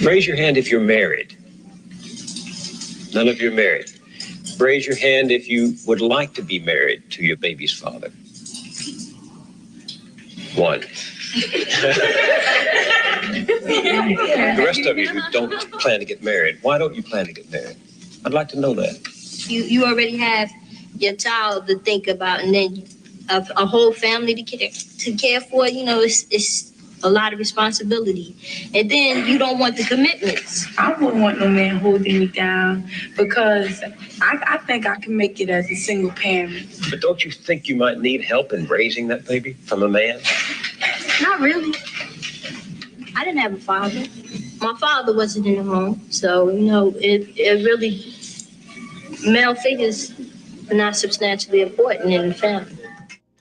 Raise your hand if you're married. None of you are married. Raise your hand if you would like to be married to your baby's father. One. The rest of you who don't plan to get married, why don't you plan to get married? I'd like to know that. You already have your child to think about, and then a whole family to care for. It's a lot of responsibility, and then you don't want the commitments. I wouldn't want no man holding me down because I think I can make it as a single parent. But don't you think you might need help in raising that baby from a man? Not really. I didn't have a father. My father wasn't in the home, so it really, male figures are not substantially important in the family.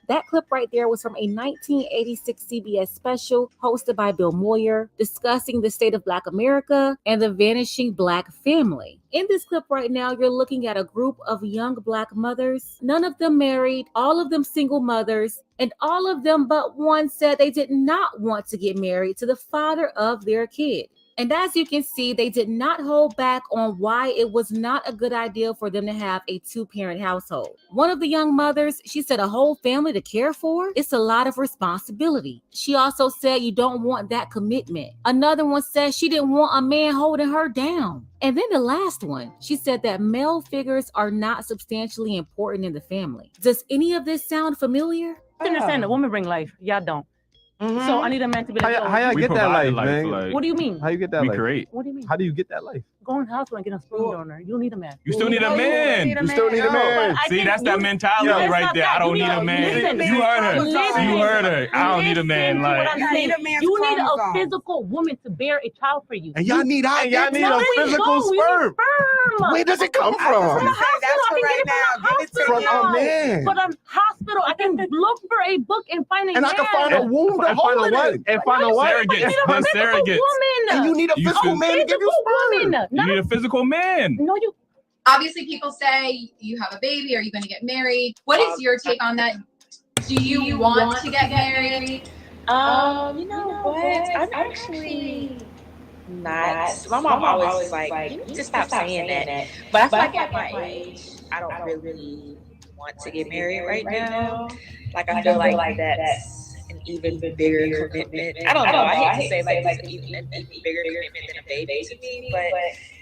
That clip right there was from a 1986 CBS special hosted by Bill Moyer discussing the state of Black America and the vanishing Black family. In this clip right now, you're looking at a group of young Black mothers, none of them married, all of them single mothers, and all of them but one said they did not want to get married to the father of their kid. And as you can see, they did not hold back on why it was not a good idea for them to have a two-parent household. One of the young mothers, she said a whole family to care for, it's a lot of responsibility. She also said you don't want that commitment. Another one said she didn't want a man holding her down. And then the last one, she said that male figures are not substantially important in the family. Does any of this sound familiar? I understand the woman bring life. Y'all don't. Mm-hmm. So I need a man to be like, how y'all get that life, man? Like, what do you mean? How you get that life? Create. What do you mean? How do you get that life? Go in the hospital and get a sperm donor. You don't need a man. You still need a man. You still need a man. See, that's that mentality right there. I don't need a man. You heard her. You heard her. I don't need a man. Like you need a physical woman to bear a child for you. And y'all need a physical sperm. Where does it come from? From the hospital. From a man. From a hospital. I can look for a book and find a man. And I can find a womb to hold it. And find a surrogate. And you need a physical man to give you sperm. You need a physical man. No, you. Obviously, people say you have a baby. Are you going to get married? What is your take on that? Do you want to get married? You know what? I'm actually not. My mom always was like, you need to stop saying that. But I feel like at my age, I don't really want to get married right now. Like I feel like that's an even bigger commitment. I don't know. I hate to say like it's even an even bigger commitment than a baby to me, but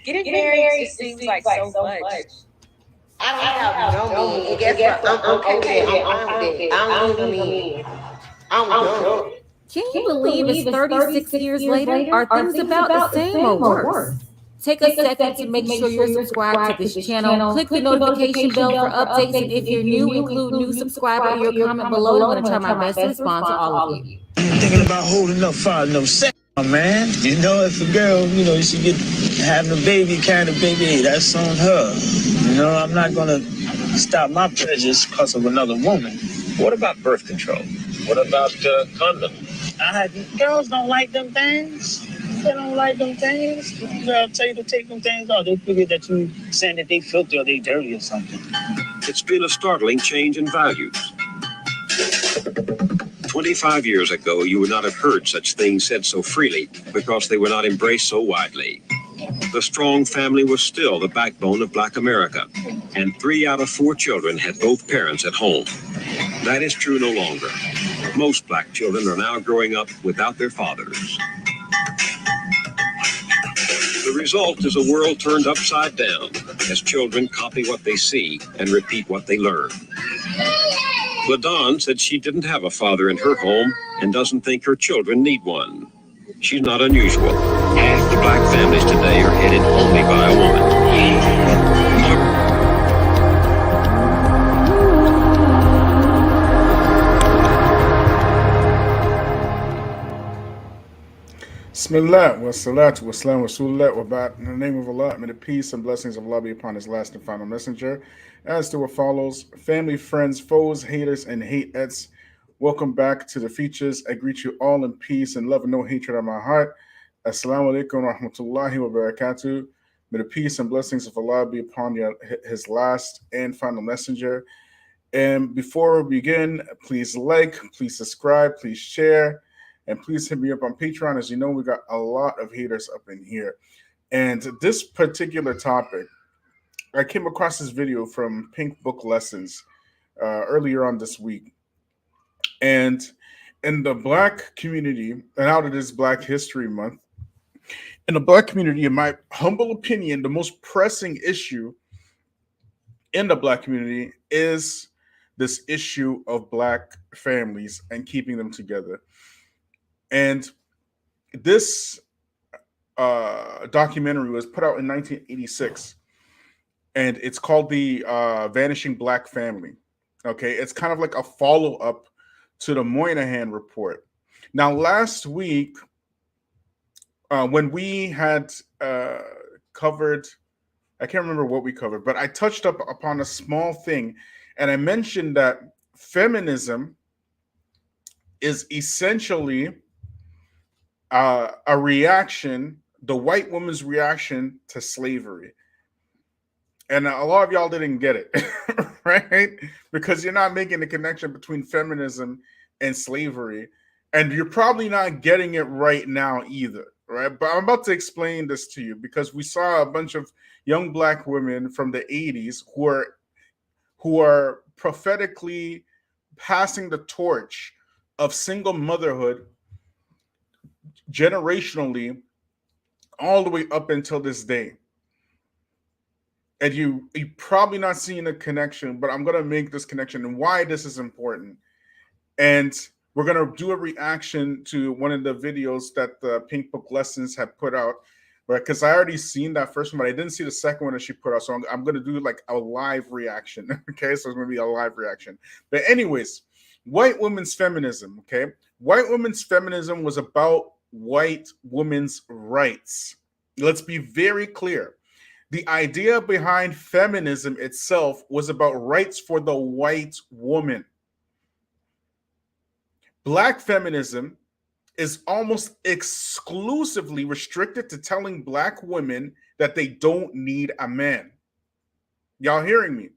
getting married just seems like so much. I don't have no meaning. Guess what? I'm okay. I'm fine with it. I don't need I'm done. Can you believe it's 36 years later? Are things about the same or worse? Take a second to make sure you're subscribed to this channel. Click the notification bell for updates, and if you're new, include new subscriber in your comment below. I'm going to try my best to respond to all of you. Thinking about holding up, filing up sex, man. If a girl, she get having a baby, carrying a baby, hey, that's on her. I'm not going to stop my pleasures because of another woman. What about birth control? What about condom? Girls don't like them things. They don't like them things. They'll tell you to take them things off. They figure that you saying that they filthy or they dirty or something. It's been a startling change in values. 25 years ago, you would not have heard such things said so freely because they were not embraced so widely. The strong family was still the backbone of Black America, and 3 out of 4 children had both parents at home. That is true no longer. Most Black children are now growing up without their fathers. The result is a world turned upside down as children copy what they see and repeat what they learn. LaDawn said she didn't have a father in her home and doesn't think her children need one. She's not unusual. Half the Black families today are headed only by a woman. Bismillah, wa salatu wa salam wa rasulullah wa ba'd. In the name of Allah, may the peace and blessings of Allah be upon His last and final messenger. As to what follows, family, friends, foes, haters, and hateettes, welcome back to the features. I greet you all in peace and love and no hatred on my heart. Assalamu alaikum wa rahmatullahi wa barakatuh. May the peace and blessings of Allah be upon His last and final messenger. And before we begin, please like, please subscribe, please share. And please hit me up on Patreon. As you know, we got a lot of haters up in here. And this particular topic, I came across this video from Pink Book Lessons earlier on this week. And in the Black community, and out of this Black History Month, in the Black community, in my humble opinion, the most pressing issue in the Black community is this issue of Black families and keeping them together. And this documentary was put out in 1986, and it's called the Vanishing Black Family. Okay, it's kind of like a follow-up to the Moynihan Report. Now, last week, when we had covered, I can't remember what we covered, but I touched up upon a small thing, and I mentioned that feminism is essentially a reaction, the white woman's reaction to slavery. And a lot of y'all didn't get it, right? Because you're not making the connection between feminism and slavery. And you're probably not getting it right now either, right? But I'm about to explain this to you because we saw a bunch of young Black women from the 80s who are prophetically passing the torch of single motherhood generationally all the way up until this day. And you probably not seeing a connection, but I'm going to make this connection and why this is important. And we're going to do a reaction to one of the videos that the Pink Book Lessons have put out, right? Because I already seen that first one, but I didn't see the second one that she put out. So I'm going to do like a live reaction. Okay, so it's going to be a live reaction. But anyways, white women's feminism, okay? White women's feminism was about white women's rights. Let's be very clear. The idea behind feminism itself was about rights for the white woman. Black feminism is almost exclusively restricted to telling Black women that they don't need a man. Y'all hearing me?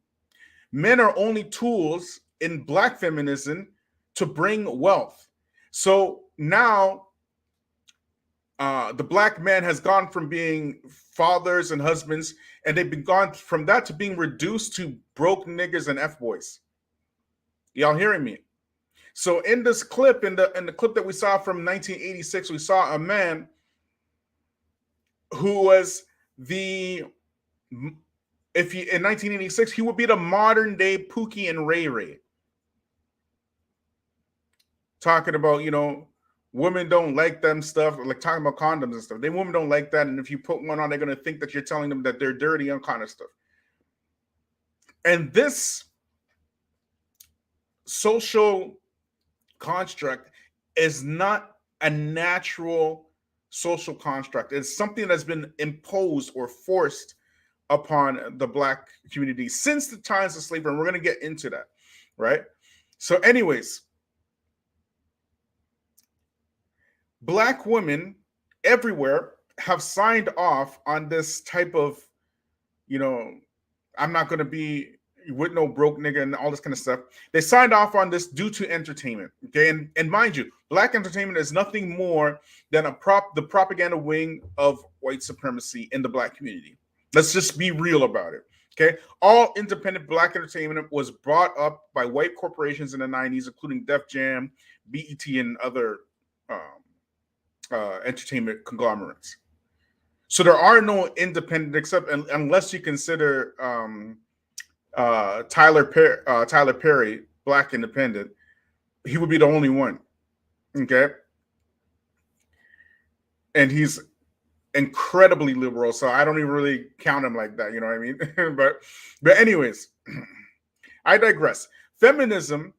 Men are only tools in Black feminism to bring wealth. So now the Black man has gone from being fathers and husbands, and they've been gone from that to being reduced to broke niggas and F-boys. Y'all hearing me? So in this clip, in the clip that we saw from 1986, we saw a man who was in 1986, he would be the modern day Pookie and Ray Ray. Talking about, women don't like them stuff, like talking about condoms and stuff. Women don't like that. And if you put one on, they're going to think that you're telling them that they're dirty and kind of stuff. And this social construct is not a natural social construct. It's something that's been imposed or forced upon the Black community since the times of slavery. And we're going to get into that, right? So anyways, Black women everywhere have signed off on this type of, I'm not going to be with no broke nigga and all this kind of stuff. They signed off on this due to entertainment. Okay. And mind you, Black entertainment is nothing more than the propaganda wing of white supremacy in the Black community. Let's just be real about it. Okay. All independent Black entertainment was brought up by white corporations in the 90s, including Def Jam, BET, and other entertainment conglomerates. So there are no independent except unless you consider Tyler Perry, Black independent. He would be the only one. Okay. And he's incredibly liberal, so I don't even really count him like that, you know what I mean? but anyways, I digress. Feminism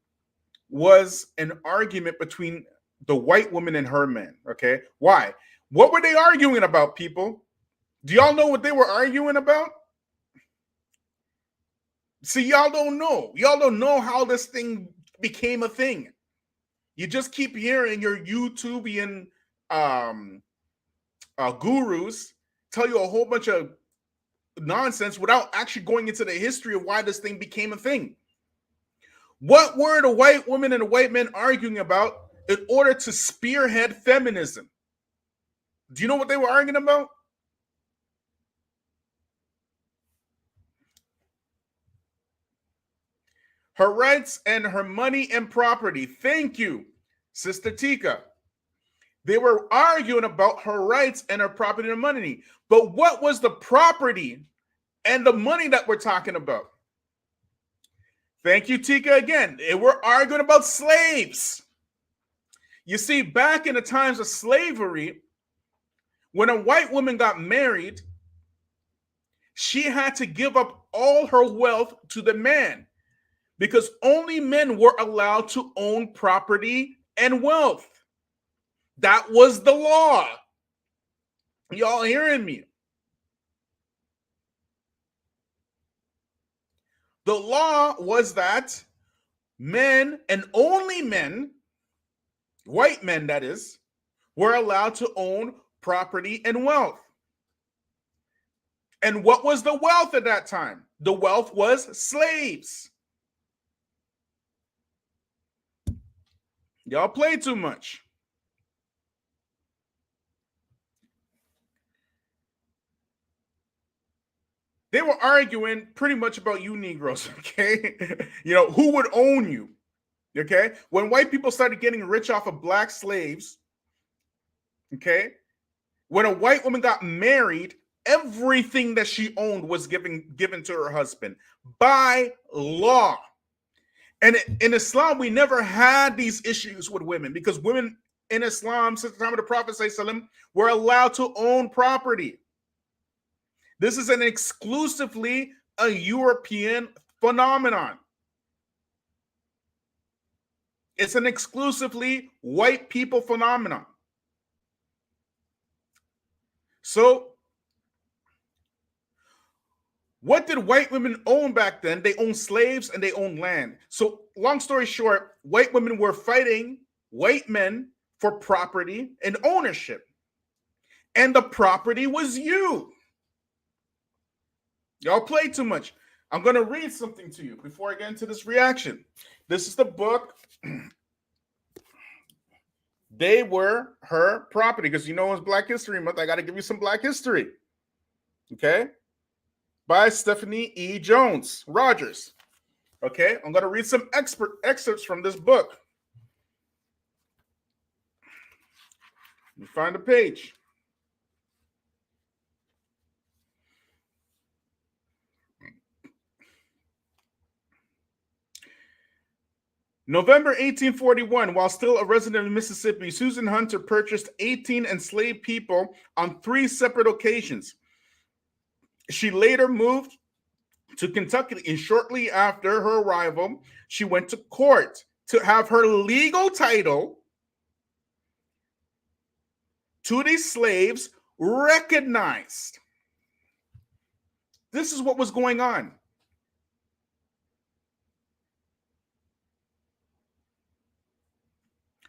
was an argument between the white woman and her man. Okay. Why? What were they arguing about, people? Do y'all know what they were arguing about? See, y'all don't know. Y'all don't know how this thing became a thing. You just keep hearing your YouTubian gurus tell you a whole bunch of nonsense without actually going into the history of why this thing became a thing. What were the white women and the white men arguing about in order to spearhead feminism. Do you know what they were arguing about? Her rights and her money and property. Thank you, Sister Tika. They were arguing about her rights and her property and money. But what was the property and the money that we're talking about? Thank you, Tika, again. They were arguing about slaves. You see, back in the times of slavery, when a white woman got married, she had to give up all her wealth to the man because only men were allowed to own property and wealth. That was the law. Y'all hearing me? The law was that men, and only men, white men that is, were allowed to own property and wealth. And what was the wealth at that time? The wealth was slaves. Y'all play too much. They were arguing pretty much about you Negroes, okay? Who would own you, okay? When white people started getting rich off of black slaves, okay? When a white woman got married, everything that she owned was given to her husband by law. And in Islam, we never had these issues with women because women in Islam, since the time of the Prophet ﷺ, were allowed to own property. This is an exclusively a European phenomenon. It's an exclusively white people phenomenon. So, what did white women own back then? They owned slaves and they owned land. So, long story short, white women were fighting white men for property and ownership. And the property was you. Y'all play too much. I'm going to read something to you before I get into this reaction. This is the book. They were her property. Because it's Black History Month. I got to give you some Black history. Okay? By Stephanie E. Jones Rogers. Okay? I'm going to read some excerpts from this book. Let me find the page. November 1841, while still a resident of Mississippi, Susan Hunter purchased 18 enslaved people on 3 separate occasions. She later moved to Kentucky, and shortly after her arrival, she went to court to have her legal title to these slaves recognized. This is what was going on.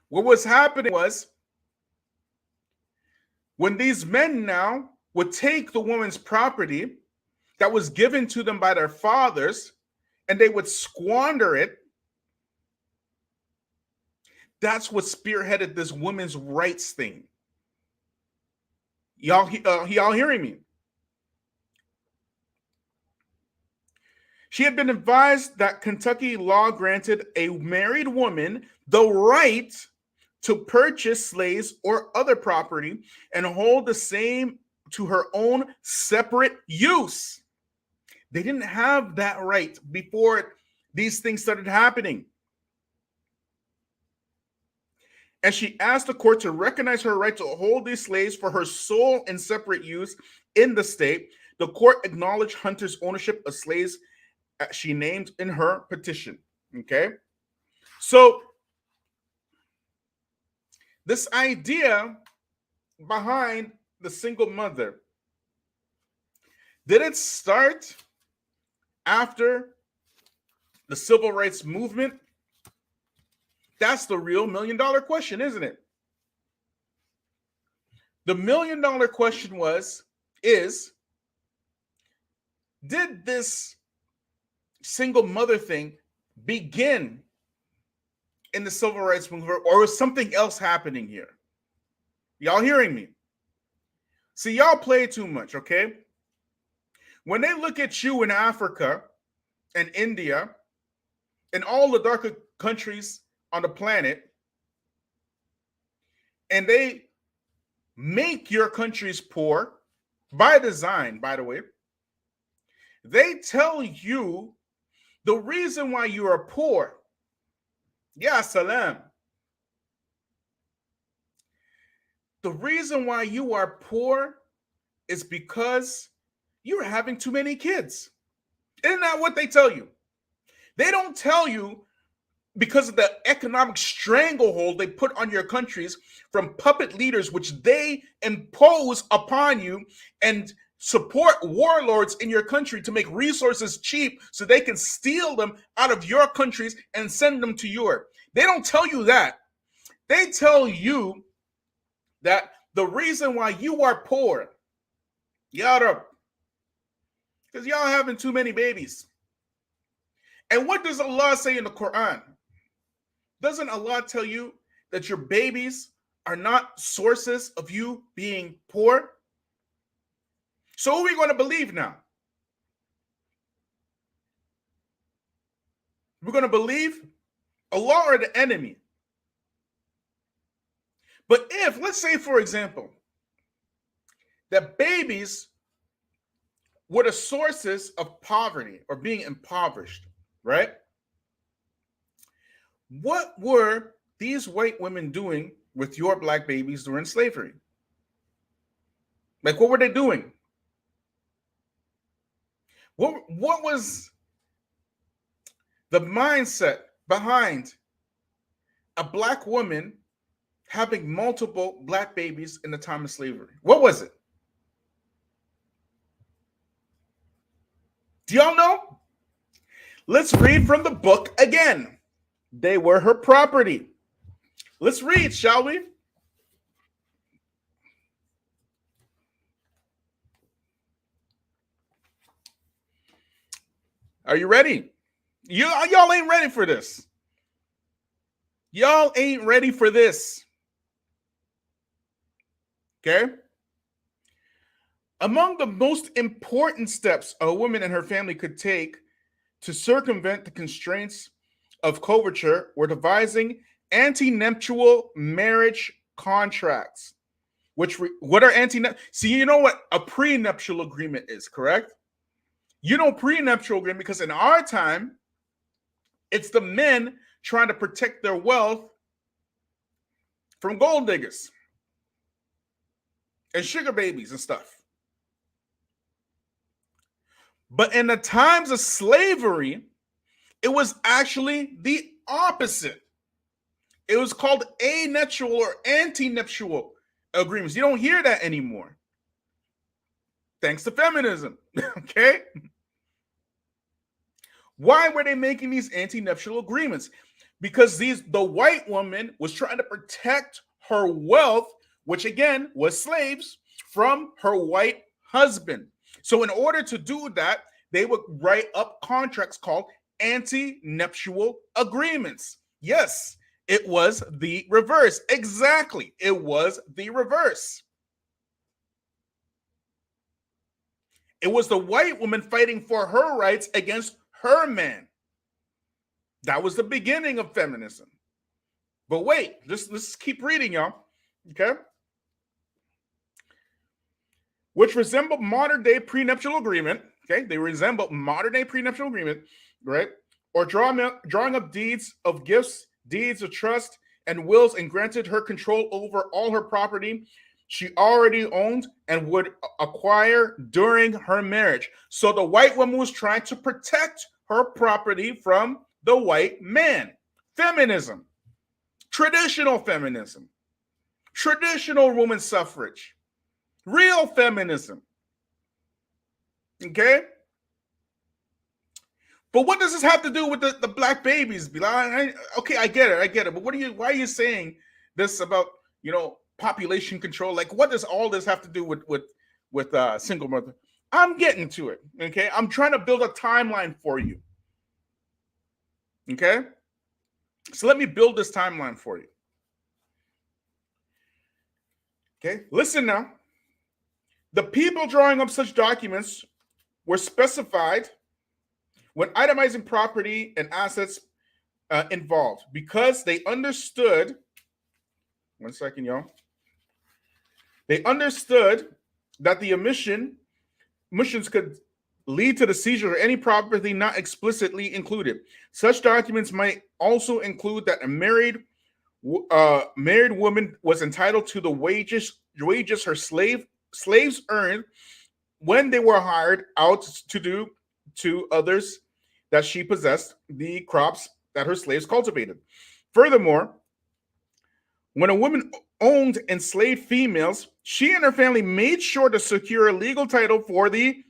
What was happening was when these men now would take the woman's property that was given to them by their fathers and they would squander it, that's what spearheaded this women's rights thing. Y'all hearing me? She had been advised that Kentucky law granted a married woman the right to purchase slaves or other property and hold the same to her own separate use. They didn't have that right before these things started happening. And she asked the court to recognize her right to hold these slaves for her sole and separate use in the state. The court acknowledged Hunter's ownership of slaves she named in her petition. Okay? So, this idea behind the single mother, did it start after the civil rights movement? That's the real $1 million question, isn't it? The $1 million question is, did this single mother thing begin in the civil rights movement, or is something else happening here? Y'all hearing me? See, y'all play too much, okay? When they look at you in Africa and India and all the darker countries on the planet, and they make your countries poor by design, by the way, they tell you the reason why you are poor. Ya salam. The reason why you are poor is because you're having too many kids. Isn't that what they tell you? They don't tell you because of the economic stranglehold they put on your countries from puppet leaders, which they impose upon you and support warlords in your country to make resources cheap so they can steal them out of your countries and send them to Europe. They don't tell you that. They tell you that the reason why you are poor, yada, because y'all having too many babies. And what does Allah say in the Quran? Doesn't Allah tell you that your babies are not sources of you being poor? So who are we going to believe now? We're going to believe Allah or the enemy. But if, let's say, for example, that babies were the sources of poverty or being impoverished, right? What were these white women doing with your black babies during slavery? Like, what were they doing? What was the mindset behind a black woman having multiple black babies in the time of slavery? What was it? Do y'all know? Let's read from the book again. They were her property. Let's read, shall we? Are you ready? Y'all ain't ready for this. Y'all ain't ready for this. Okay? Among the most important steps a woman and her family could take to circumvent the constraints of coverture were devising anti-nuptial marriage contracts. What are anti-nuptial? See, you know what a prenuptial agreement is, correct? You know prenuptial agreement because in our time, it's the men trying to protect their wealth from gold diggers and sugar babies and stuff. But in the times of slavery, it was actually the opposite. It was called anuptial or anti-nuptial agreements. You don't hear that anymore. Thanks to feminism. Okay? Why were they making these anti-nuptial agreements? Because the white woman was trying to protect her wealth, which again was slaves, from her white husband. So in order to do that, they would write up contracts called anti-nuptial agreements. Yes, it was the reverse. Exactly. It was the reverse. It was the white woman fighting for her rights against her man. That was the beginning of feminism. But wait, let's keep reading, y'all. Okay? Which resemble modern day prenuptial agreement. Okay, they resemble modern day prenuptial agreement, right? Or drawing up deeds of gifts, deeds of trust, and wills, and granted her control over all her property she already owned and would acquire during her marriage. So the white woman was trying to protect her property from the white man. Feminism, traditional feminism, traditional woman suffrage, real feminism. Okay? But what does this have to do with the black babies? Okay, I get it. But why are you saying this about, population control? Like, what does all this have to do with single mother? I'm getting to it. Okay, I'm trying to build a timeline for you. Okay, So let me build this timeline for you. Okay, listen now. The people drawing up such documents were specified when itemizing property and assets involved because they understood. One second, y'all. They understood that the omissions could lead to the seizure of any property not explicitly included. Such documents might also include that a married woman was entitled to the wages her slaves earned when they were hired out to do to others that she possessed the crops that her slaves cultivated. Furthermore, when a woman owned enslaved females, she and her family made sure to secure a legal title for the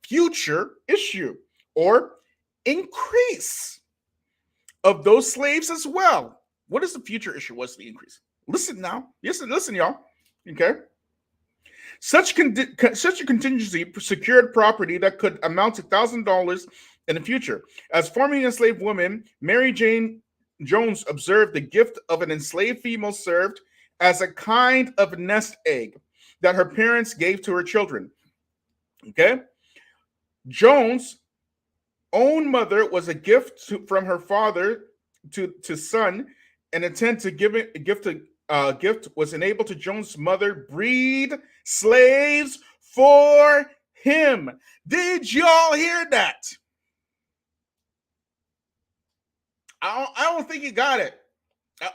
future issue or increase of those slaves as well. What is the future issue? What's the increase? Listen now. Listen, y'all. Okay. Such a contingency secured property that could amount to $1,000 in the future. As formerly enslaved woman, Mary Jane Jones observed the gift of an enslaved female served as a kind of nest egg that her parents gave to her children. Okay? Jones' own mother was a gift from her father to son, and intent to give it a gift was enabled to Jones' mother breed slaves for him. Did y'all hear that? I don't think you got it.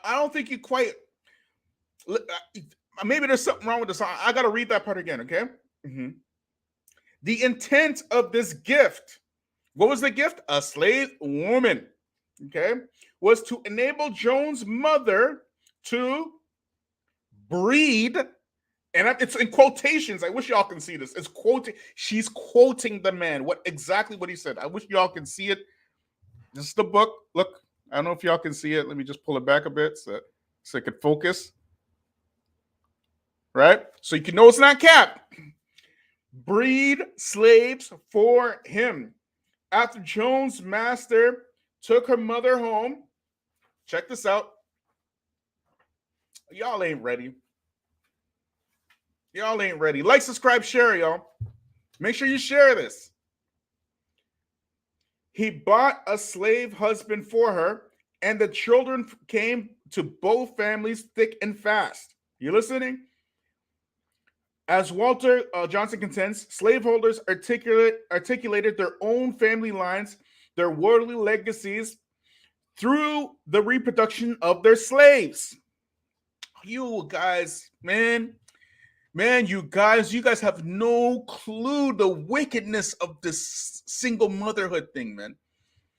I don't think you quite. Maybe there's something wrong with this. I got to read that part again, okay? Mm-hmm. The intent of this gift, what was the gift? A slave woman, okay, was to enable Jones' mother to breed, and it's in quotations. I wish y'all can see this. It's quoting. She's quoting the man. Exactly what he said. I wish y'all can see it. This is the book. Look, I don't know if y'all can see it. Let me just pull it back a bit so it can focus. Right? So you can know it's not cap. Breed slaves for him. After Jones' master took her mother home, check this out. Y'all ain't ready. Y'all ain't ready. Like, subscribe, share, y'all. Make sure you share this. He bought a slave husband for her, and the children came to both families thick and fast. You listening? As Walter Johnson contends, slaveholders articulated their own family lines, their worldly legacies, through the reproduction of their slaves. You guys, man, you guys have no clue the wickedness of this single motherhood thing, man.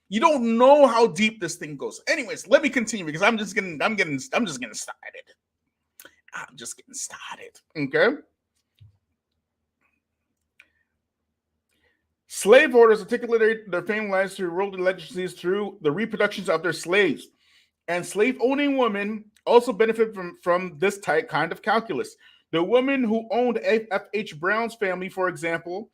You don't know how deep this thing goes. Anyways, let me continue because I'm just getting started. Okay. Slaveholders articulated their family lives through worldly legacies through the reproductions of their slaves. And slave-owning women also benefit from this kind of calculus. The woman who owned F.H. Brown's family, for example,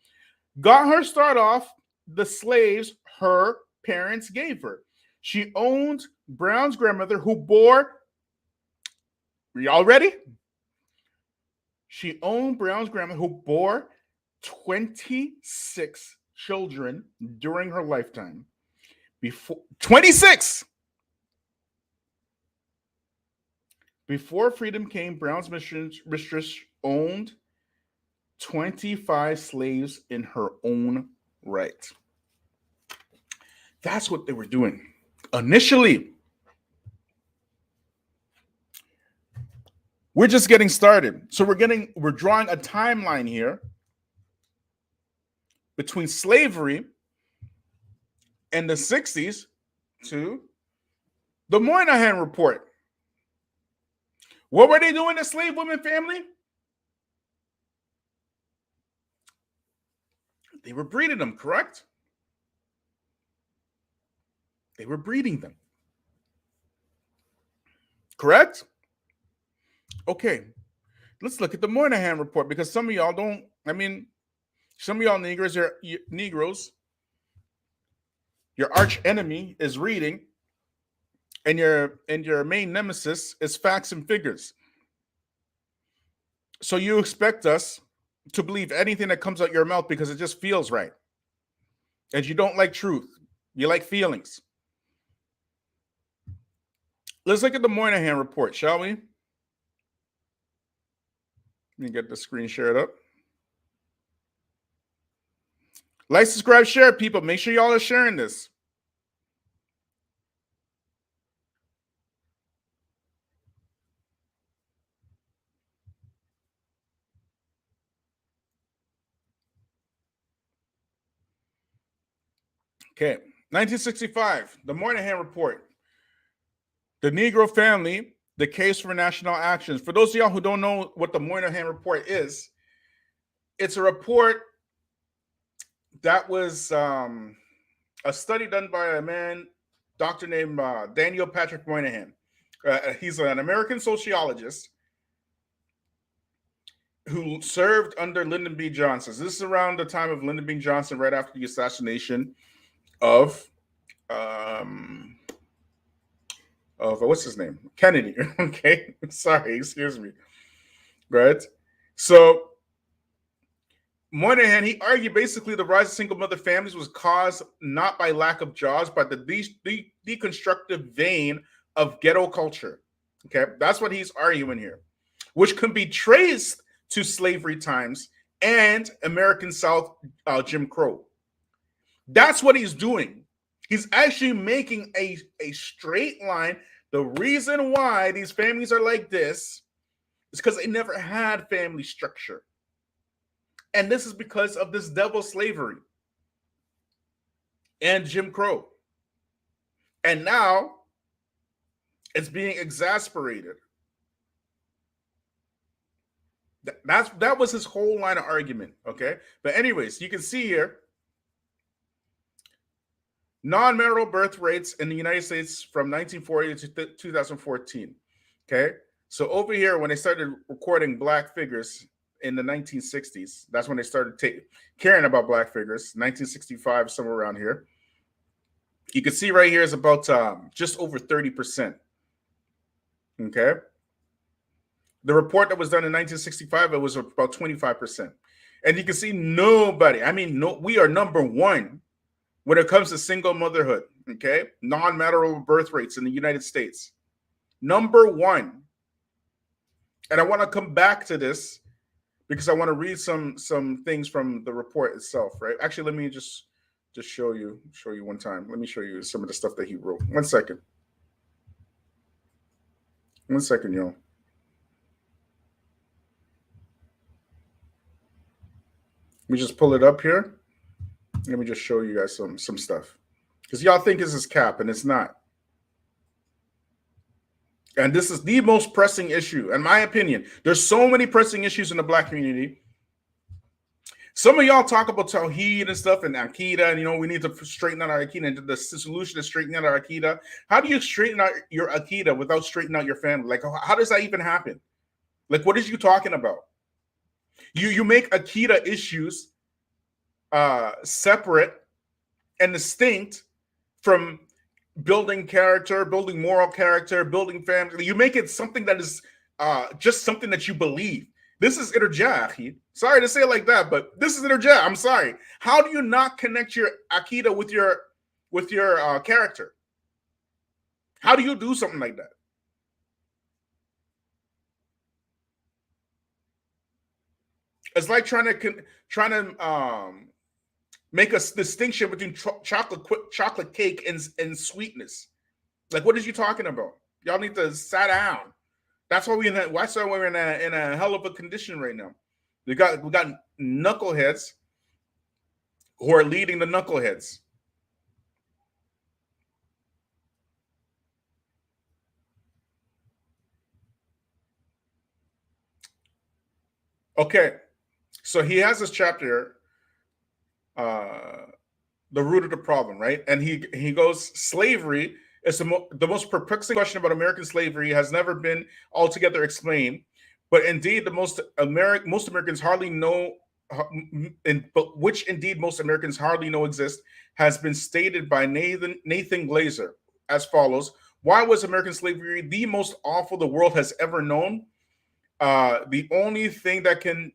got her start off the slaves her parents gave her. She owned Brown's grandmother who bore, y'all ready? She owned Brown's grandmother who bore 26 children during her lifetime. 26! Before freedom came, Brown's mistress owned 25 slaves in her own right. That's what they were doing initially. We're just getting started. So we're drawing a timeline here between slavery in the 60s to the Moynihan Report. What were they doing to slave women family? They were breeding them, correct? They were breeding them. Correct? Okay. Let's look at the Moynihan Report because some of y'all don't, some of y'all Negroes, your arch enemy is reading, and your main nemesis is facts and figures. So you expect us to believe anything that comes out your mouth because it just feels right. And you don't like truth. You like feelings. Let's look at the Moynihan Report, shall we? Let me get the screen shared up. Like, subscribe, share, people. Make sure y'all are sharing this. Okay, 1965, the Moynihan Report. The Negro Family, the Case for National Actions. For those of y'all who don't know what the Moynihan Report is, it's a report that was a study done by a man, doctor named Daniel Patrick Moynihan. He's an American sociologist who served under Lyndon B. Johnson. This is around the time of Lyndon B. Johnson, right after the assassination of what's his name? Kennedy. Okay, sorry, excuse me. Right. So Moynihan, he argued basically the rise of single mother families was caused not by lack of jobs, but the deconstructive vein of ghetto culture. Okay, that's what he's arguing here, which can be traced to slavery times and American South Jim Crow. That's what he's doing. He's actually making a straight line. The reason why these families are like this is because they never had family structure. And this is because of this devil slavery and Jim Crow. And now it's being exasperated. That was his whole line of argument, okay? But anyways, you can see here, non-marital birth rates in the United States from 1940 to 2014, okay? So over here, when they started recording black figures in the 1960s, that's when they started caring about black figures, 1965, somewhere around here. You can see right here is about just over 30%, okay? The report that was done in 1965, it was about 25%. And you can see nobody, we are number one when it comes to single motherhood, okay? Non-marital birth rates in the United States. Number one. And I want to come back to this because I want to read some things from the report itself, right? Actually, let me just show you one time. Let me show you some of the stuff that he wrote. One second, y'all. Let me just pull it up here. Let me just show you guys some stuff. Because y'all think this is cap, and it's not. And this is the most pressing issue, in my opinion. There's so many pressing issues in the black community. Some of y'all talk about Tawheed and stuff and Akida, and we need to straighten out our Akida. And the solution is straightening out our Akida. How do you straighten out your Akida without straightening out your family? Like, how does that even happen? Like, what is you talking about? You make Akida issues separate and distinct from building character, building moral character, building family. You make it something that is just something that you believe. This is irja. Sorry to say it like that, but this is irja. I'm sorry. How do you not connect your Akida with your character? How do you do something like that? It's like trying to make a distinction between chocolate cake and sweetness. Like, what is you talking about? Y'all need to sit down. That's why we're in a hell of a condition right now. We got knuckleheads who are leading the knuckleheads. Okay, so he has this chapter, the root of the problem, right? And he goes, slavery is the most perplexing question about American slavery has never been altogether explained, but indeed most Americans hardly know, but which indeed most Americans hardly know exist, has been stated by Nathan Glazer as follows: Why was American slavery the most awful the world has ever known? The only thing that can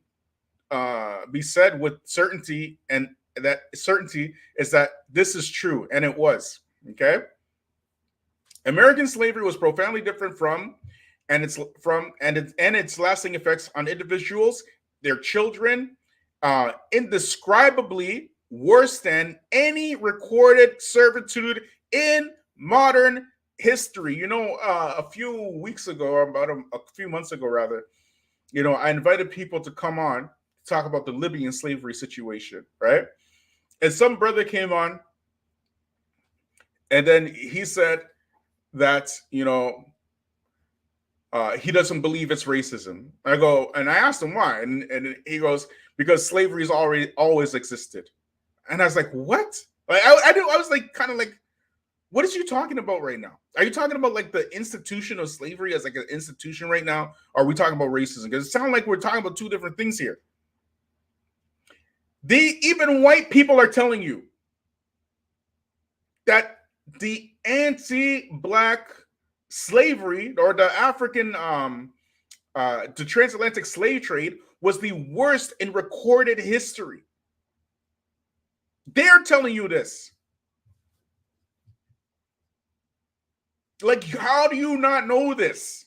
be said with certainty, and that certainty is that this is true, and it was. Okay, American slavery was profoundly different from, and its lasting effects on individuals, their children, indescribably worse than any recorded servitude in modern history. You know, a few weeks ago, or about a few months ago, rather, you know, I invited people to come on to talk about the Libyan slavery situation, right? And some brother came on, and then he said that, you know, he doesn't believe it's racism. I go, and I asked him why, and he goes, because slavery has always existed. And I was like, what? Like, I was like, kind of like, what is you talking about right now? Are you talking about like the institution of slavery as like an institution right now? Or are we talking about racism? Because it sounds like we're talking about two different things here. Even white people are telling you that the anti-black slavery, or the African, the transatlantic slave trade, was the worst in recorded history. They're telling you this. Like, how do you not know this?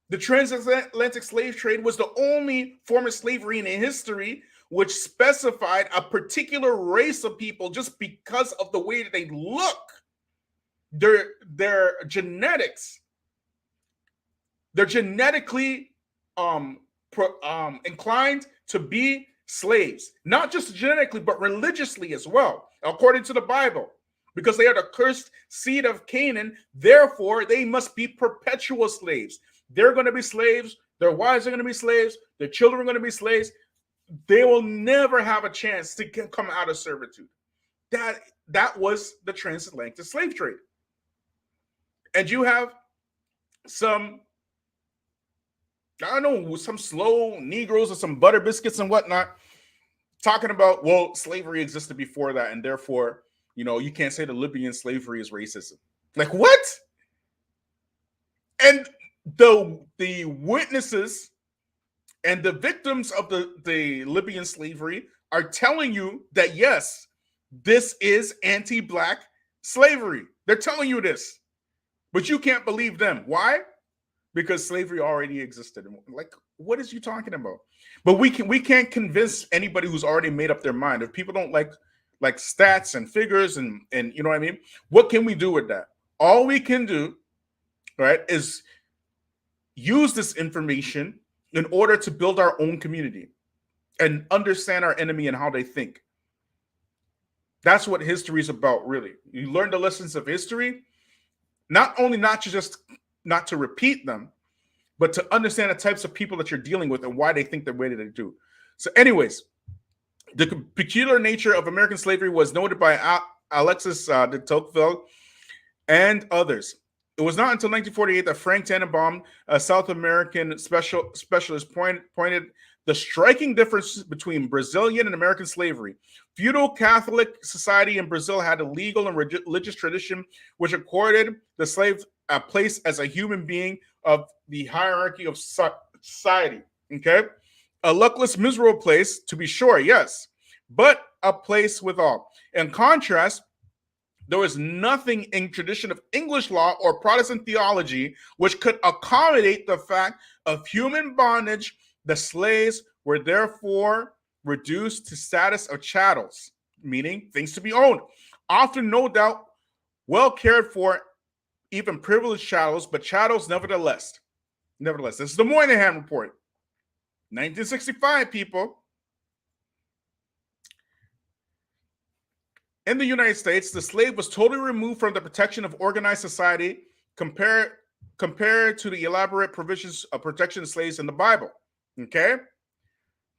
The transatlantic slave trade was the only form of slavery in history which specified a particular race of people just because of the way that they look. Their genetics. They're genetically inclined to be slaves, not just genetically, but religiously as well, according to the Bible, because they are the cursed seed of Canaan. Therefore, they must be perpetual slaves. They're going to be slaves. Their wives are going to be slaves. Their children are going to be slaves. They will never have a chance to come out of servitude. That was the transatlantic slave trade. And you have some, I don't know, some slow Negroes or some butter biscuits and whatnot talking about, well, slavery existed before that, and therefore, you know, you can't say the Libyan slavery is racism. Like, what? And the witnesses and the victims of the Libyan slavery are telling you that, yes, this is anti-black slavery. They're telling you this. But you can't believe them. Why? Because slavery already existed. Like, what is you talking about? But we can't convince anybody who's already made up their mind. If people don't like stats and figures and you know what I mean? What can we do with that? All we can do, right, is use this information in order to build our own community and understand our enemy and how they think. That's what history is about, really. You learn the lessons of history, not to repeat them, but to understand the types of people that you're dealing with and why they think the way that they do. So anyways, the peculiar nature of American slavery was noted by Alexis de Tocqueville and others. It was not until 1948 that Frank Tannenbaum, a South American specialist, pointed the striking difference between Brazilian and American slavery. Feudal Catholic society in Brazil had a legal and religious tradition which accorded the slave a place as a human being of the hierarchy of society. Okay? A luckless, miserable place, to be sure, yes, but a place withal. In contrast, there was nothing in tradition of English law or Protestant theology which could accommodate the fact of human bondage. The slaves were therefore reduced to status of chattels, meaning things to be owned. Often, no doubt, well cared for, even privileged chattels, but chattels nevertheless. This is the Moynihan Report, 1965, people. In the United States, the slave was totally removed from the protection of organized society compared to the elaborate provisions of protection of slaves in the Bible. Okay?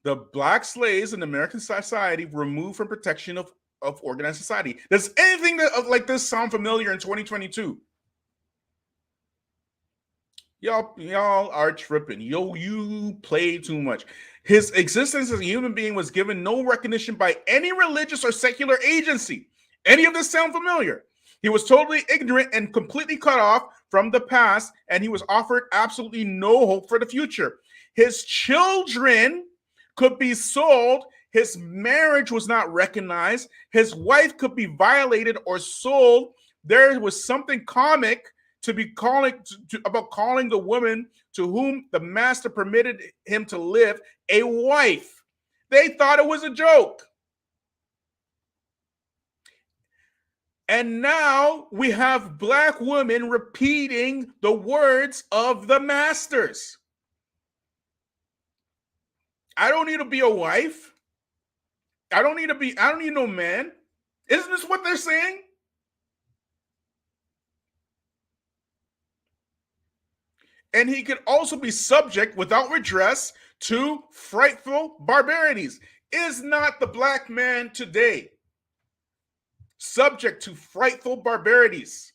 The black slaves in American society were removed from protection of organized society. Does anything like this sound familiar in 2022? Y'all are tripping. You play too much. His existence as a human being was given no recognition by any religious or secular agency. Any of this sound familiar? He was totally ignorant and completely cut off from the past, and he was offered absolutely no hope for the future. His children could be sold. His marriage was not recognized. His wife could be violated or sold. There was something comic to be about calling the woman to whom the master permitted him to live a wife. They thought it was a joke. And now we have black women repeating the words of the masters. I don't need to be a wife. I don't need no man. Isn't this what they're saying? And he could also be subject without redress to frightful barbarities. Is not the black man today subject to frightful barbarities?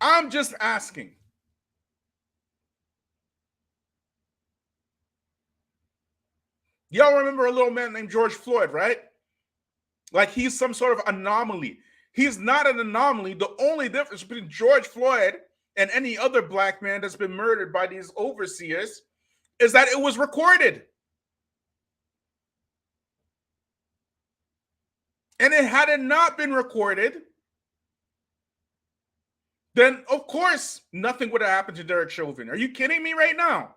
I'm just asking. Y'all remember a little man named George Floyd, right? Like he's some sort of anomaly. He's not an anomaly. The only difference between George Floyd and any other black man that's been murdered by these overseers is that it was recorded. And had it not been recorded, then of course nothing would have happened to Derek Chauvin. Are you kidding me right now?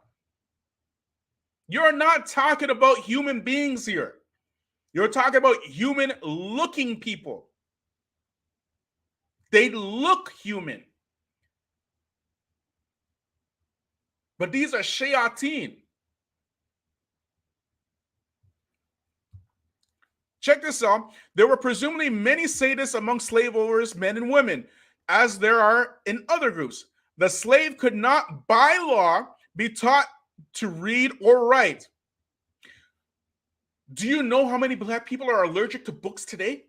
You're not talking about human beings here. You're talking about human-looking people. They look human. But these are shayateen. Check this out. There were presumably many sadists among slave owners, men and women, as there are in other groups. The slave could not, by law, be taught to read or write. Do you know how many black people are allergic to books today?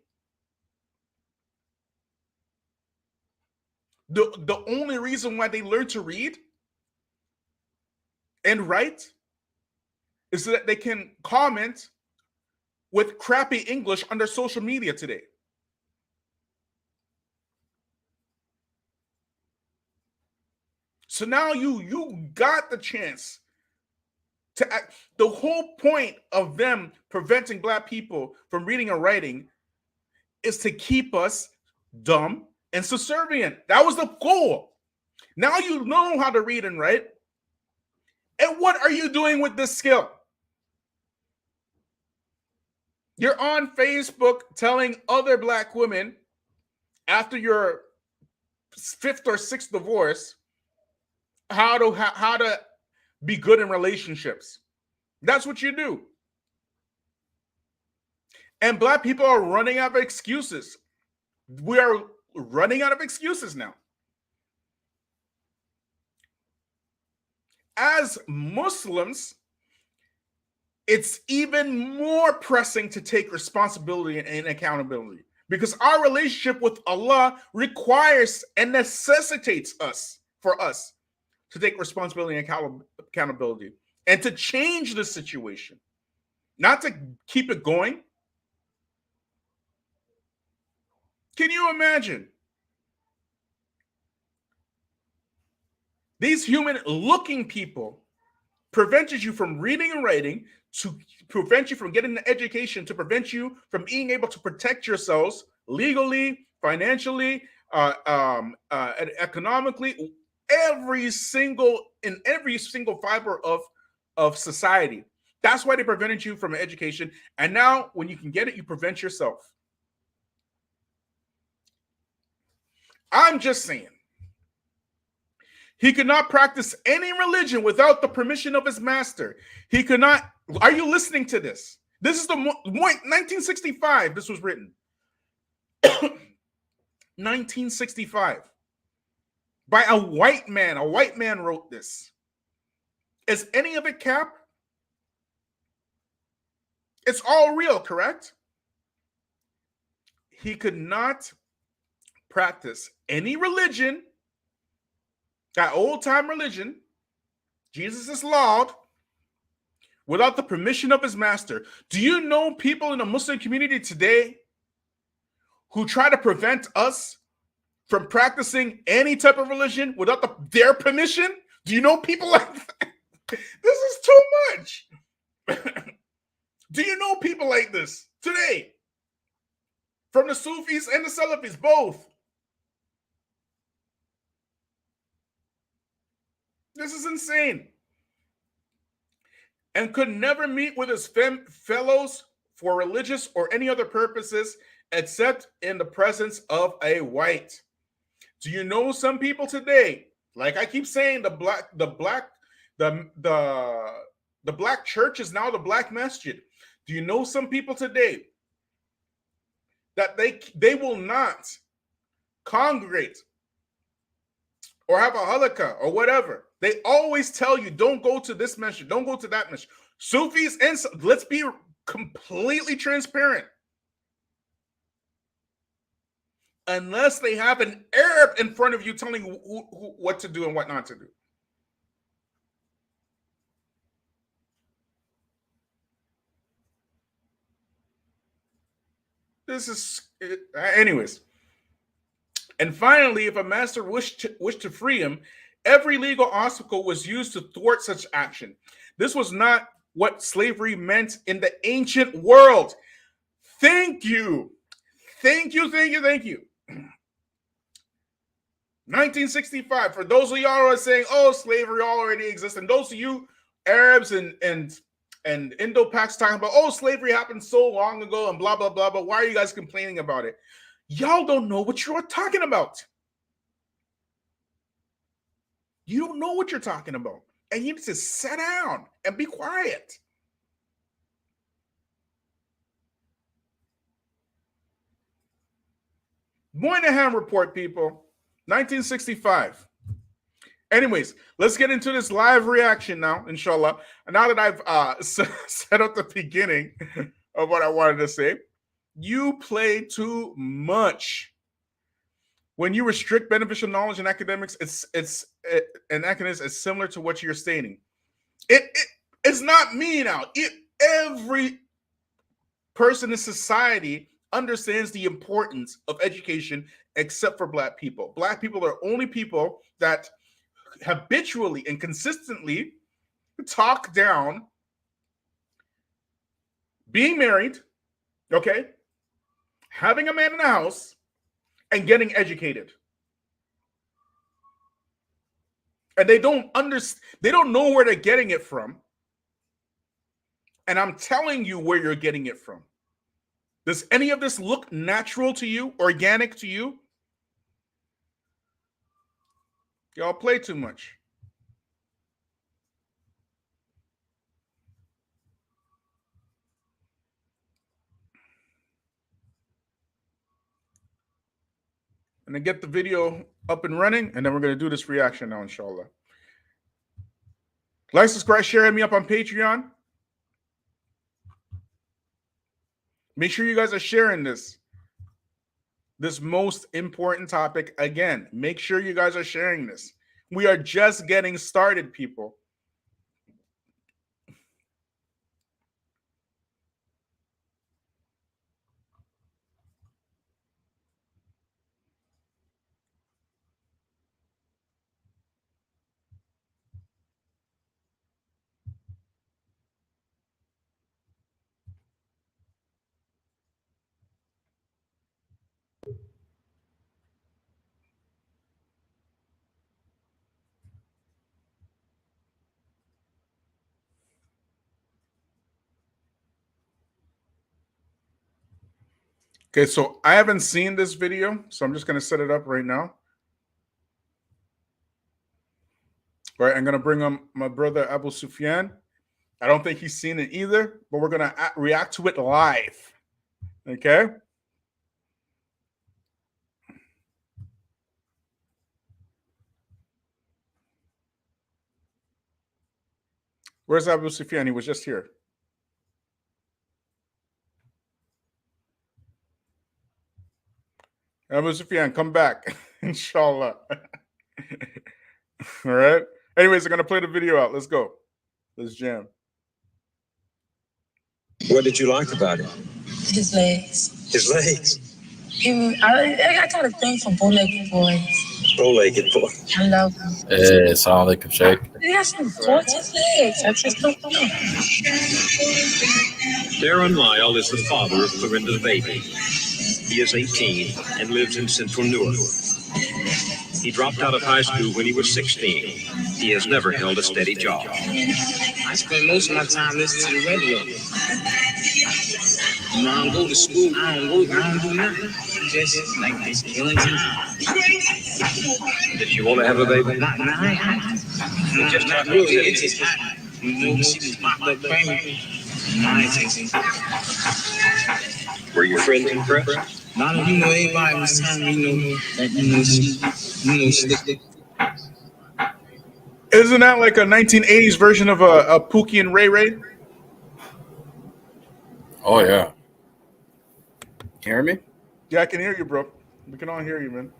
The only reason why they learn to read and write is so that they can comment with crappy English under social media today. So now you got the chance to act. The whole point of them preventing black people from reading and writing is to keep us dumb and subservient. That was the goal. Now you know how to read and write. And what are you doing with this skill? You're on Facebook telling other black women after your fifth or sixth divorce how to be good in relationships. That's what you do. And black people are running out of excuses. We are running out of excuses now. As Muslims, it's even more pressing to take responsibility and accountability because our relationship with Allah requires and necessitates us to take responsibility and accountability and to change the situation, not to keep it going. Can you imagine? These human-looking people prevented you from reading and writing, to prevent you from getting an education, to prevent you from being able to protect yourselves legally, financially, economically, every single fiber of society. That's why they prevented you from an education. And now when you can get it, you prevent yourself. I'm just saying. He could not practice any religion without the permission of his master. He could not. Are you listening to this? This is the 1965. This was written. 1965 by a white man. A white man wrote this. Is any of it cap? It's all real, correct? He could not practice any religion. That old time religion, Jesus is Lord, without the permission of his master. Do you know people in the Muslim community today who try to prevent us from practicing any type of religion without their permission? Do you know people like that? This is too much. Do you know people like this today? From the Sufis and the Salafis, both. This is insane. And could never meet with his fellows for religious or any other purposes except in the presence of a white. Do you know some people today, like I keep saying, the black church is now the black masjid. Do you know some people today that they will not congregate or have a halakha or whatever? They always tell you, don't go to this masjid, don't go to that masjid. Sufis, and let's be completely transparent. Unless they have an Arab in front of you telling you what to do and what not to do. This is, anyways. And finally, if a master wished to free him, every legal obstacle was used to thwart such action. This was not what slavery meant in the ancient world. Thank you. Thank you, thank you, thank you. 1965, for those of y'all who are saying, oh, slavery already exists, and those of you Arabs and Indo-Pacs talking about, oh, slavery happened so long ago and blah, blah, blah, but why are you guys complaining about it? Y'all don't know what you're talking about. You don't know what you're talking about. And you need to sit down and be quiet. Moynihan Report, people. 1965. Anyways, let's get into this live reaction now, inshallah. And now that I've set up the beginning of what I wanted to say, you play too much. When you restrict beneficial knowledge in academics, it's similar to what you're stating. It's not me now. Every person in society understands the importance of education, except for Black people. Black people are only people that habitually and consistently talk down being married, okay, having a man in the house, and getting educated. And they don't know where they're getting it from. And I'm telling you where you're getting it from. Does any of this look natural to you, organic to you? Y'all play too much. And then get the video up and running, and then we're going to do this reaction now, inshallah. Like, subscribe, share me up on Patreon. Make sure you guys are sharing this most important topic. Again, make sure you guys are sharing this. We are just getting started, people. Okay, so I haven't seen this video, so I'm just going to set it up right now. All right, I'm going to bring on my brother Abu Sufyan. I don't think he's seen it either, but we're going to react to it live. Okay? Where's Abu Sufyan? He was just here. Abu Sufyan, come back, inshallah. All right. Anyways, I'm going to play the video out. Let's go. Let's jam. What did you like about him? His legs. His legs. I got a thing for bow-legged boys. Bow-legged boy. I love them. Sound like a check. He got some gorgeous legs. I just don't know. Darren Lyle is the father of Clarinda's baby. He is 18 and lives in central Newark. He dropped out of high school when he was 16. He has never held a steady job. I spend most of my time listening to the radio. I don't go to school, I don't work, I don't do nothing. Just like this killing time. Did you want to have a baby? Not just not really, it's just hot. She just popped up banging. Were your friends impressed? Not everybody was telling me, she Isn't that like a 1980s version of a Pookie and Ray Ray? Oh yeah. Hear me? Yeah, I can hear you, bro. We can all hear you, man.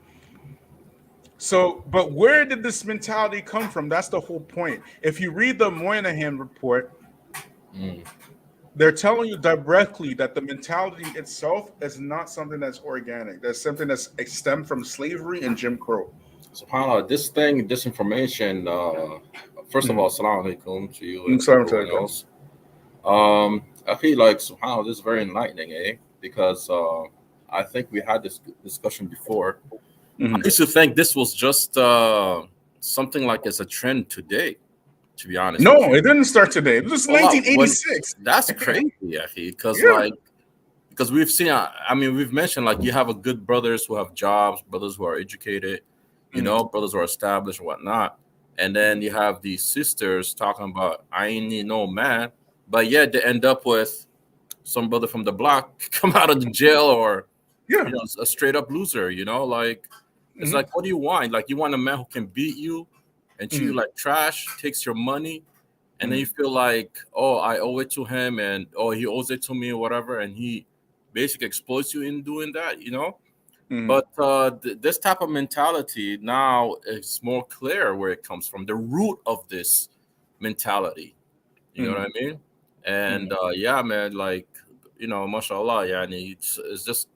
So, but where did this mentality come from? That's the whole point. If you read the Moynihan Report, they're telling you directly that the mentality itself is not something that's organic. That's something that's stemmed from slavery and Jim Crow. SubhanAllah, this information, first of all, Assalamu alaikum to you and Assalamu everyone alaikum. else. I feel like SubhanAllah, this is very enlightening, because I think we had this discussion before. I used to think this was just something like it's a trend today, to be honest. No, it didn't start today. It was 1986. That's crazy, because because we've seen, we've mentioned like you have a good brothers who have jobs, brothers who are educated, brothers who are established and whatnot. And then you have these sisters talking about, I ain't need no man, but yet they end up with some brother from the block come out of the jail or a straight up loser, like it's like, what do you want? Like you want a man who can beat you and treat you like trash, takes your money, and then you feel like, oh, I owe it to him, and he owes it to me or whatever, and he basically exploits you in doing that, But this type of mentality now is more clear where it comes from. The root of this mentality, you know what I mean? And man, like mashallah, it's just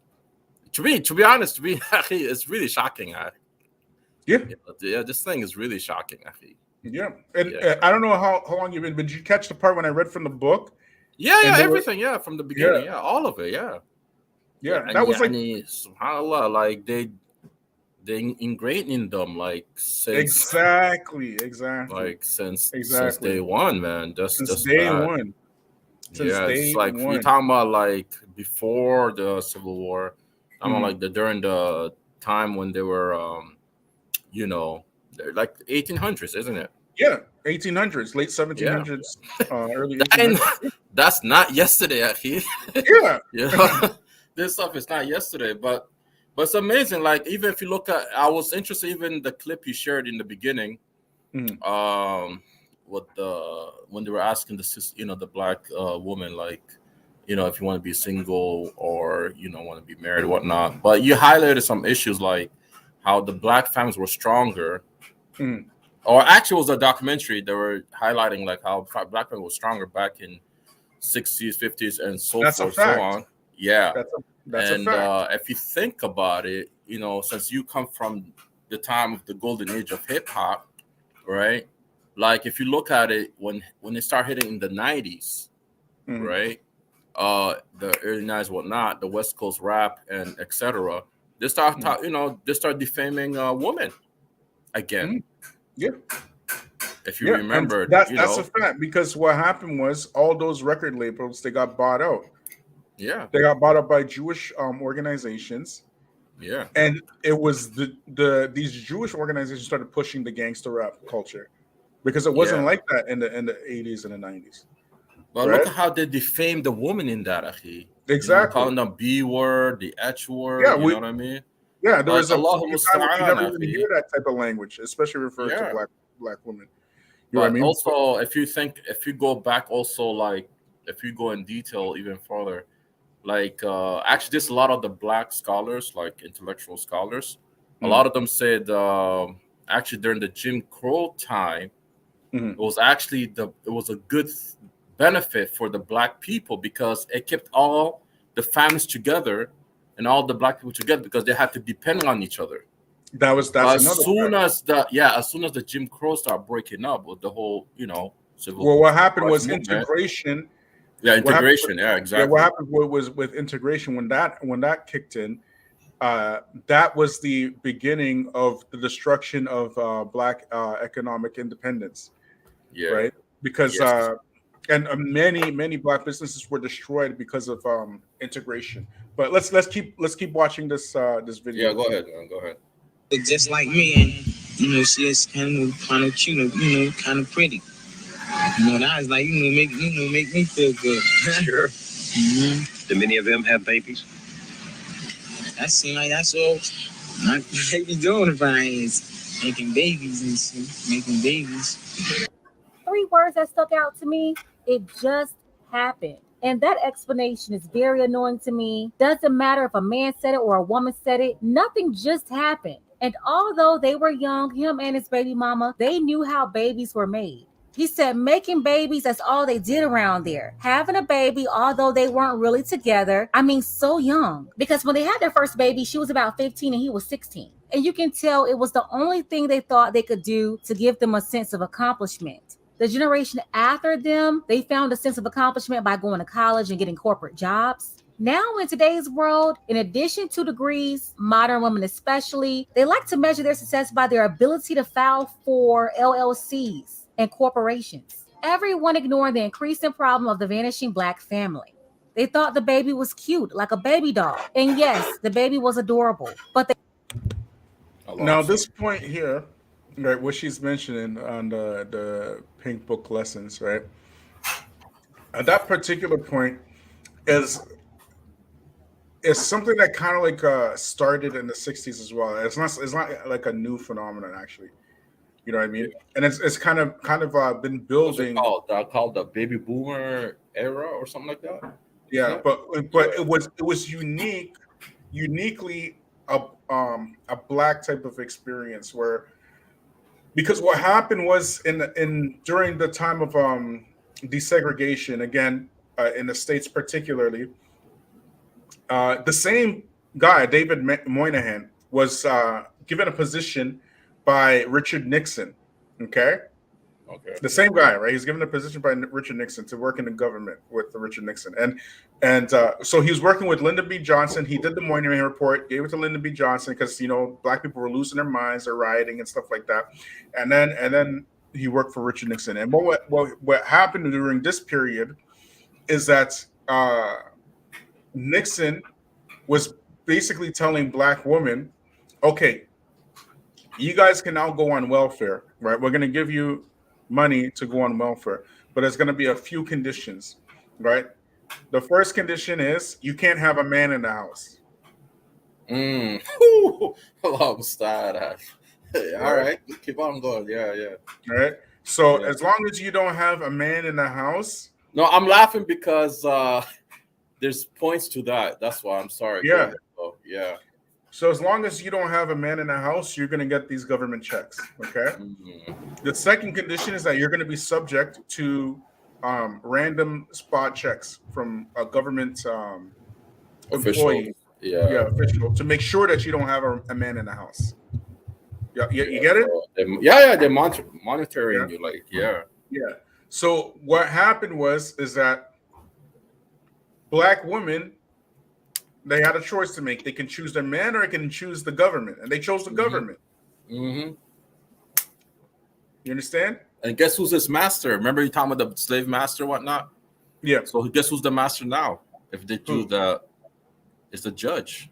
to be honest, it's really shocking. This thing is really shocking. Yeah, and I don't know how long you've been, but did you catch the part when I read from the book? Everything, from the beginning, all of it, and that was like subhanallah, like they ingrained in them like since exactly like since day one, man. Just day bad. One. It's like we're talking about like before the Civil War. I'm like during the time when they were they're like 1800s, isn't it? Yeah, 1800s, late 1700s, early 1800s. That's not yesterday, actually. This stuff is not yesterday, but it's amazing. Like even if you look at, I was interested even the clip you shared in the beginning, with when they were asking the black woman, like, if you want to be single or want to be married or whatnot. But you highlighted some issues like how the black families were stronger. Or actually, it was a documentary they were highlighting like how black family was stronger back in 60s, 50s, and so forth, so on. Yeah, that's a fact. If you think about it, since you come from the time of the golden age of hip hop, right? Like if you look at it, when they start hitting in the 90s, right? The early 90s, whatnot, the West Coast rap and etc. They start they start defaming women again. If you remember, that's a fact, because what happened was all those record labels, they got bought out. They got bought up by Jewish organizations. And it was these Jewish organizations started pushing the gangster rap culture, because it wasn't like that in the 80s and the 90s. But look at how they defamed the woman in that, Akhi. Exactly. Calling them B word, the H word, you know what I mean? Yeah, there was a Allah time you never even hear that type of language, especially referring to black women. You know what I mean? Also, if you go back, also like if you go in detail even further, like actually, there's a lot of the black scholars, like intellectual scholars. A lot of them said actually during the Jim Crow time, it was actually it was a good benefit for the black people because it kept all the families together and all the black people together because they had to depend on each other. That's as soon as the Jim Crow started breaking up with the whole, civil. Well, what happened was movement. integration. Yeah, integration. Exactly. Yeah, what happened was with integration when that kicked in. That was the beginning of the destruction of black economic independence. Yeah. Right. Because and many black businesses were destroyed because of integration. But let's keep watching this video. Yeah, go ahead. Go ahead. Look just like me, and she is kind of cute, kind of pretty. That was like make me feel good. Sure. Do many of them have babies? That seems like that's all they be doing around here is making babies and shit, making babies. 3 words that stuck out to me: it just happened. And that explanation is very annoying to me. Doesn't matter if a man said it or a woman said it, nothing just happened. And although they were young, him and his baby mama, they knew how babies were made. He said making babies, that's all they did around there. Having a baby, although they weren't really together, so young. Because when they had their first baby, she was about 15 and he was 16. And you can tell it was the only thing they thought they could do to give them a sense of accomplishment. The generation after them, they found a sense of accomplishment by going to college and getting corporate jobs. Now in today's world, in addition to degrees, modern women especially, they like to measure their success by their ability to file for LLCs and corporations. Everyone ignoring the increasing problem of the vanishing black family. They thought the baby was cute, like a baby doll. And yes, the baby was adorable, but they... Now this point here, right, what she's mentioning on the Pink Book lessons, right? At that particular point is something that kind of like started in the 60s as well. It's not like a new phenomenon actually. You know what I mean? And it's kind of been building. What's called the baby boomer era or something like that. Yeah, but it was uniquely a black type of experience where, because what happened was during the time of desegregation, again in the States particularly, the same guy, David Moynihan, was given a position by Richard Nixon. Okay. The same guy, right? He's given a position by Richard Nixon to work in the government with Richard Nixon, and so he was working with Lyndon B. Johnson. He did the Moynihan Report, gave it to Lyndon B. Johnson because black people were losing their minds, they're rioting and stuff like that, and then he worked for Richard Nixon. And what happened during this period is that Nixon was basically telling black women, okay, you guys can now go on welfare, right? We're going to give you money to go on welfare, but there's going to be a few conditions, right? The first condition is you can't have a man in the house. Alongside. All right, keep on going. Yeah. All right. So as long as you don't have a man in the house. No, I'm laughing because there's points to that. That's why I'm sorry. Yeah. Yeah. So as long as you don't have a man in the house, you're going to get these government checks, okay? Mm-hmm. The second condition is that you're going to be subject to random spot checks from a government employee, official, to make sure that you don't have a man in the house. You get it? They're monitoring you, Yeah. So what happened is that black women, they had a choice to make. They can choose their man or they can choose the government. And they chose the government. Mm-hmm. You understand? And guess who's this master? Remember you talking about the slave master, whatnot? Yeah. So guess who's the master now? If they do it's the judge.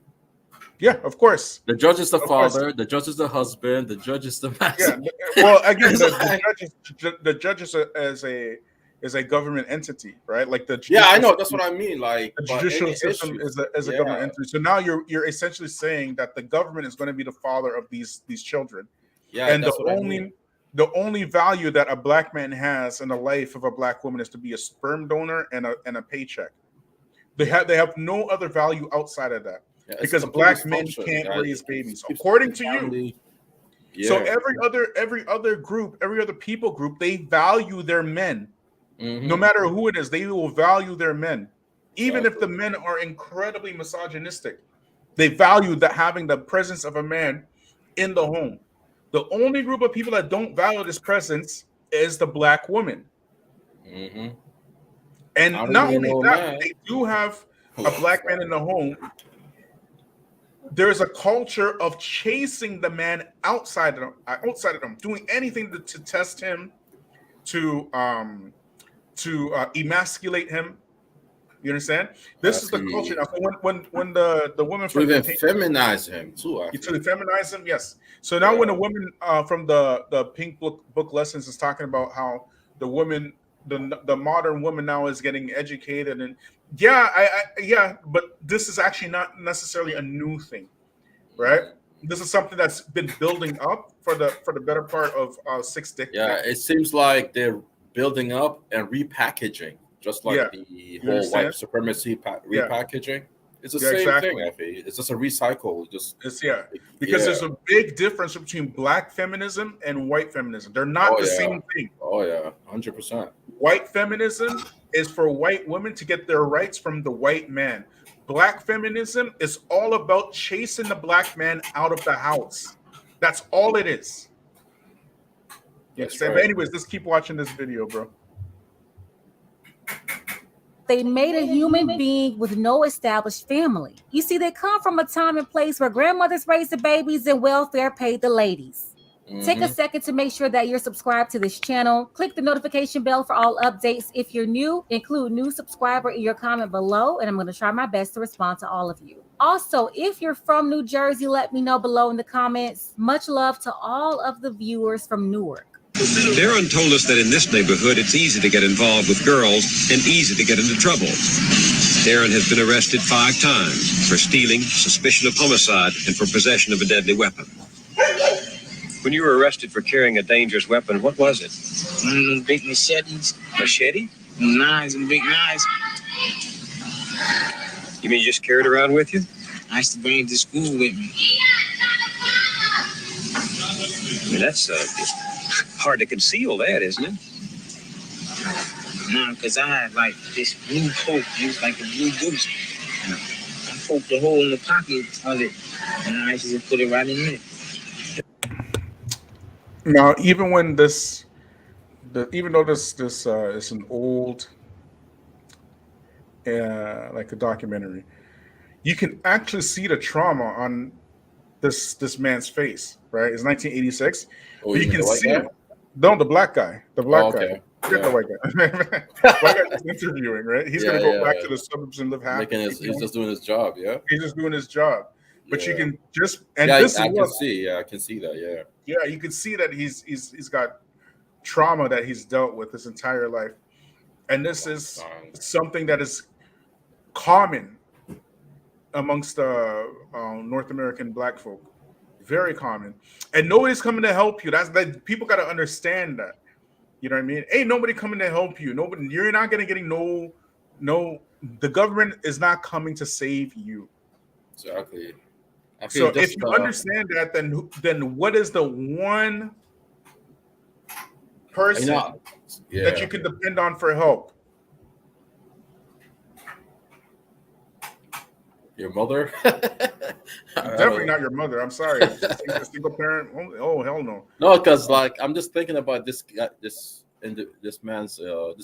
Yeah, of course. The judge is the father. The judge is the husband. The judge is the master. Yeah. Well, again, the judge is a government entity, right? Like I know, that's what I mean. Like the judicial system is a government entity. So now you're essentially saying that the government is going to be the father of these children. Yeah, and the only value that a black man has in the life of a black woman is to be a sperm donor and a paycheck. They have no other value outside of that, because black men can't raise babies, according to you. Yeah. So every other group, every other people group, they value their men. No matter who it is, they will value their men, even if the men are incredibly misogynistic. They value that having the presence of a man in the home. The only group of people that don't value this presence is the black woman. And not only that, they do have a black man in the home. There's a culture of chasing the man outside of them, doing anything to test him, to emasculate him. You understand? This is the culture. Now, so when the woman from even feminize him too, to feminize him, yes. So now when a woman from the Pink Book Lessons is talking about how the woman, the modern woman now is getting educated, and but this is actually not necessarily a new thing, right? This is something that's been building up for the better part of 6 decades. Yeah, it seems like they're building up and repackaging. Just like the whole white supremacy repackaging. It's the same thing, Effie. It's just a recycle. Because there's a big difference between black feminism and white feminism. They're not the same thing. Oh yeah, 100%. White feminism is for white women to get their rights from the white man. Black feminism is all about chasing the black man out of the house. That's all it is. Yes. Right. But anyways, let's keep watching this video, bro. They made a human being with no established family. You see, they come from a time and place where grandmothers raised the babies and welfare paid the ladies. Take a second to make sure that you're subscribed to this channel. Click the notification bell for all updates. If you're new, include new subscriber in your comment below, and I'm going to try my best to respond to all of you. Also, if you're from New Jersey, let me know below in the comments. Much love to all of the viewers from Newark. Darren told us that in this neighborhood, it's easy to get involved with girls and easy to get into trouble. Darren has been arrested 5 times for stealing, suspicion of homicide, and for possession of a deadly weapon. When you were arrested for carrying a dangerous weapon, what was it? One of those big machetes. Machete? Knives and big knives. You mean you just carried it around with you? I used to bring it to school with me. I mean, that's hard to conceal that, isn't it? No, because I had like this blue coat. It was like a blue goose. And I poked a hole in the pocket of it, and I just put it right in there. Now, even when even though this is an old, like a documentary, you can actually see the trauma on this man's face. Right? It's 1986. Oh, you can see it. No, the black guy. The black guy. Forget the white guy. White guy is interviewing, right? He's gonna go back to the suburbs and live happy. He's just doing his job, He's just doing his job. But you can just I can see that, Yeah, you can see that he's got trauma that he's dealt with his entire life. And this is something that is common amongst North American black folk. Very common. And nobody's coming to help you. That people got to understand that. You know what I mean? Ain't nobody coming to help you. Nobody, you're not gonna get no. The government is not coming to save you. Exactly. So if you understand that, then what is the one person that you can depend on for help? Your mother? Definitely not your mother. I'm sorry. A single parent. Oh hell no. No, because like I'm just thinking about this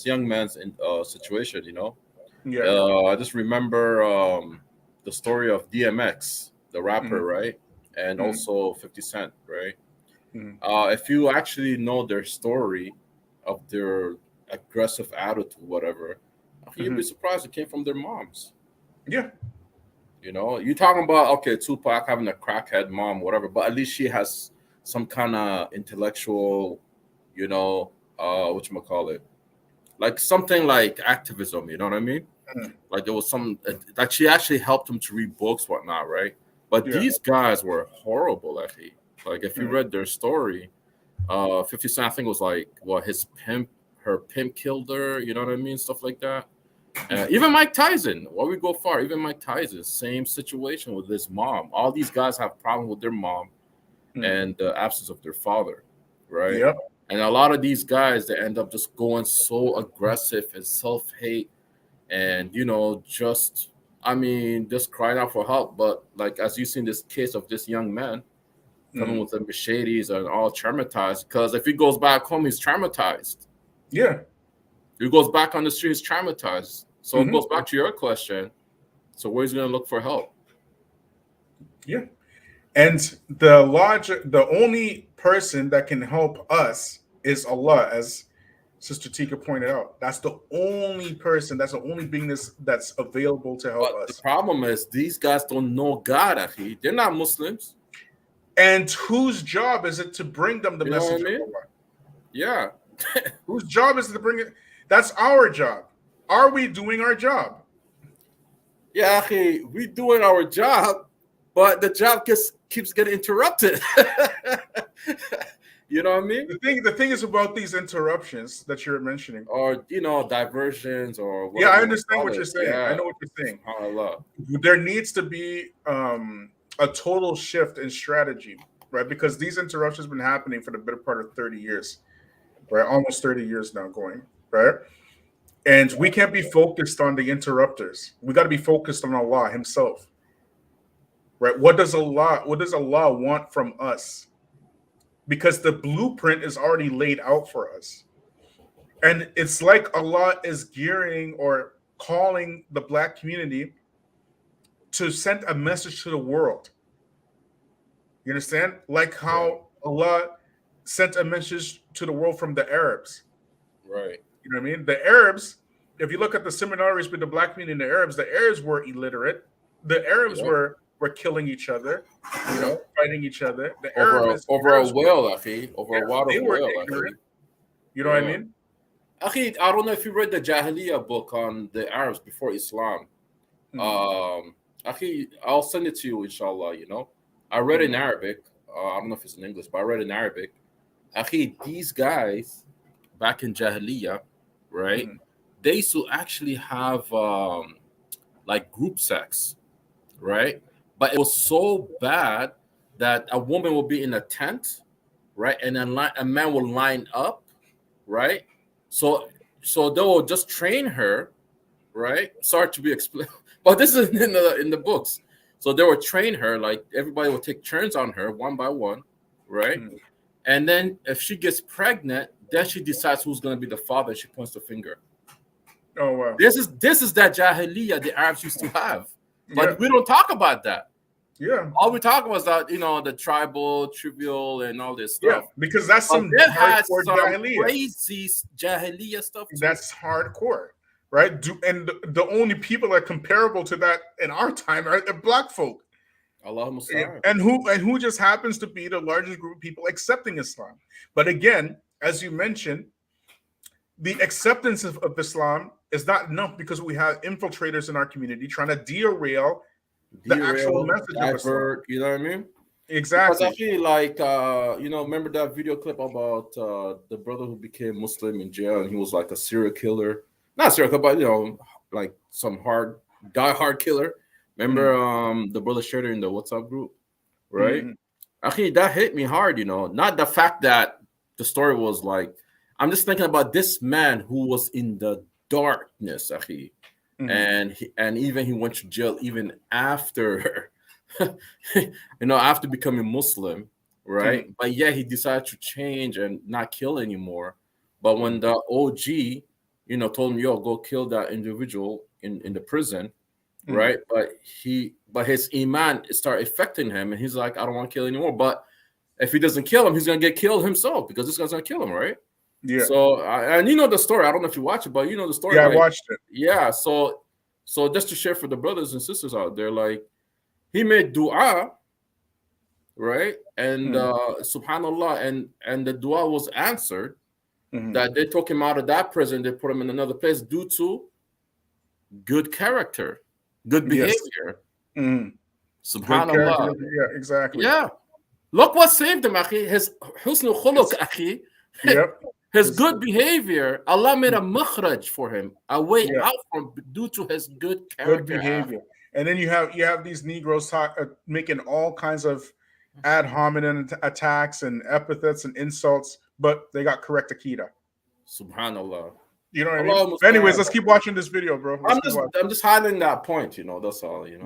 young man's situation. You know. Yeah. I just remember the story of DMX, the rapper, right, and also 50 Cent, right. If you actually know their story of their aggressive attitude, whatever, you'd be surprised it came from their moms. Yeah. You know, you're talking about, Tupac having a crackhead mom, whatever, but at least she has some kind of intellectual, whatchamacallit, like something like activism, you know what I mean? Like there was like she actually helped him to read books, whatnot, right? But these guys were horrible, actually. Like if you read their story, 50 Cent, I think it was like, her pimp killed her, you know what I mean? Stuff like that. Even Mike Tyson, we go far, even Mike Tyson, same situation with his mom. All these guys have problems with their mom and the absence of their father, right? Yep. And a lot of these guys, they end up just going so aggressive and self-hate, and just just crying out for help. But like as you see in this case of this young man coming with the machetes and all traumatized, because if he goes back home, he's traumatized. Yeah. He goes back on the street, he's traumatized. So it goes back to your question. So where's he gonna look for help? Yeah. And the only person that can help us is Allah, as Sister Tika pointed out. That's the only person, that's the only being that's available to help us. The problem is these guys don't know God, Akhi. They're not Muslims. And whose job is it to bring them the message of Allah? Yeah. Whose job is it to bring it? That's our job. Are we doing our job? Yeah, Akhi, we doing our job, but the job keeps getting interrupted. You know what I mean? The thing is about these interruptions that you're mentioning, or diversions, or yeah, I understand what you're saying. I know what you're saying. There needs to be a total shift in strategy, right? Because these interruptions have been happening for the better part of 30 years, right? Almost 30 years now going, right? And we can't be focused on the interrupters. We got to be focused on Allah Himself, right? What does Allah want from us? Because the blueprint is already laid out for us. And it's like Allah is gearing or calling the Black community to send a message to the world. You understand? Like how Allah sent a message to the world from the Arabs. Right. You know what I mean? The Arabs, if you look at the similarities with the Black community and the Arabs were illiterate. The Arabs were killing each other, fighting each other. The Arabs over a whale, Akhi. Over a water they were whale, ignorant. Akhi. You know what I mean? Akhi, I don't know if you read the Jahiliyyah book on the Arabs before Islam. Akhi, I'll send it to you, inshallah. I read in Arabic. I don't know if it's in English, but I read in Arabic. Akhi, these guys back in Jahiliyyah, right? They used to actually have like group sex, right? But it was so bad that a woman would be in a tent, right? And then a man will line up, right? So they will just train her, right? Sorry to be explicit, but this is in the books. So they would train her, like everybody would take turns on her one by one, right? And then if she gets pregnant, then she decides who's going to be the father. She points the finger. Oh wow! This is that Jahiliyyah the Arabs used to have, but we don't talk about that. Yeah. All we talk about is that the tribal, trivial, and all this stuff. Yeah, because that's some hardcore Jahiliyyah. Crazy Jahiliyyah stuff too. That's hardcore, right? And the only people that are comparable to that in our time are the Black folk. Allahumma and who just happens to be the largest group of people accepting Islam. But again, as you mentioned, the acceptance of Islam is not enough because we have infiltrators in our community trying to derail the actual message of Islam. You know what I mean? Exactly. Because I feel like remember that video clip about the brother who became Muslim in jail, and he was like a serial killer, not serial killer, but like some die-hard killer. Remember the brother shared it in the WhatsApp group, right? Actually, that hit me hard. Not the fact that the story was like, I'm just thinking about this man who was in the darkness, Akhi. And even he went to jail even after after becoming Muslim, right? But yeah, he decided to change and not kill anymore. But when the OG told him, yo, go kill that individual in the prison, right? But his iman started affecting him, and he's like, I don't want to kill anymore. But if he doesn't kill him, he's gonna get killed himself, because this guy's gonna kill him, right? Yeah. So and the story. I don't know if you watch it, but the story. Yeah, I watched it. Yeah. So just to share for the brothers and sisters out there, like, he made dua, right? And subhanallah, and the dua was answered. That they took him out of that prison, they put him in another place due to good character, good behavior. Subhanallah. Yeah, exactly. Yeah. Look what saved him, Akhi. His husnul khuluq, Akhi. Yep. His good behavior, Allah made a makhraj for him, a way out from due to his good character. Good behavior. And then you have these Negroes making all kinds of ad hominem attacks and epithets and insults but they got correct Akida. Subhanallah. You know what I mean? But anyways, let's keep watching this video, bro. I'm just highlighting that point, that's all, Yeah.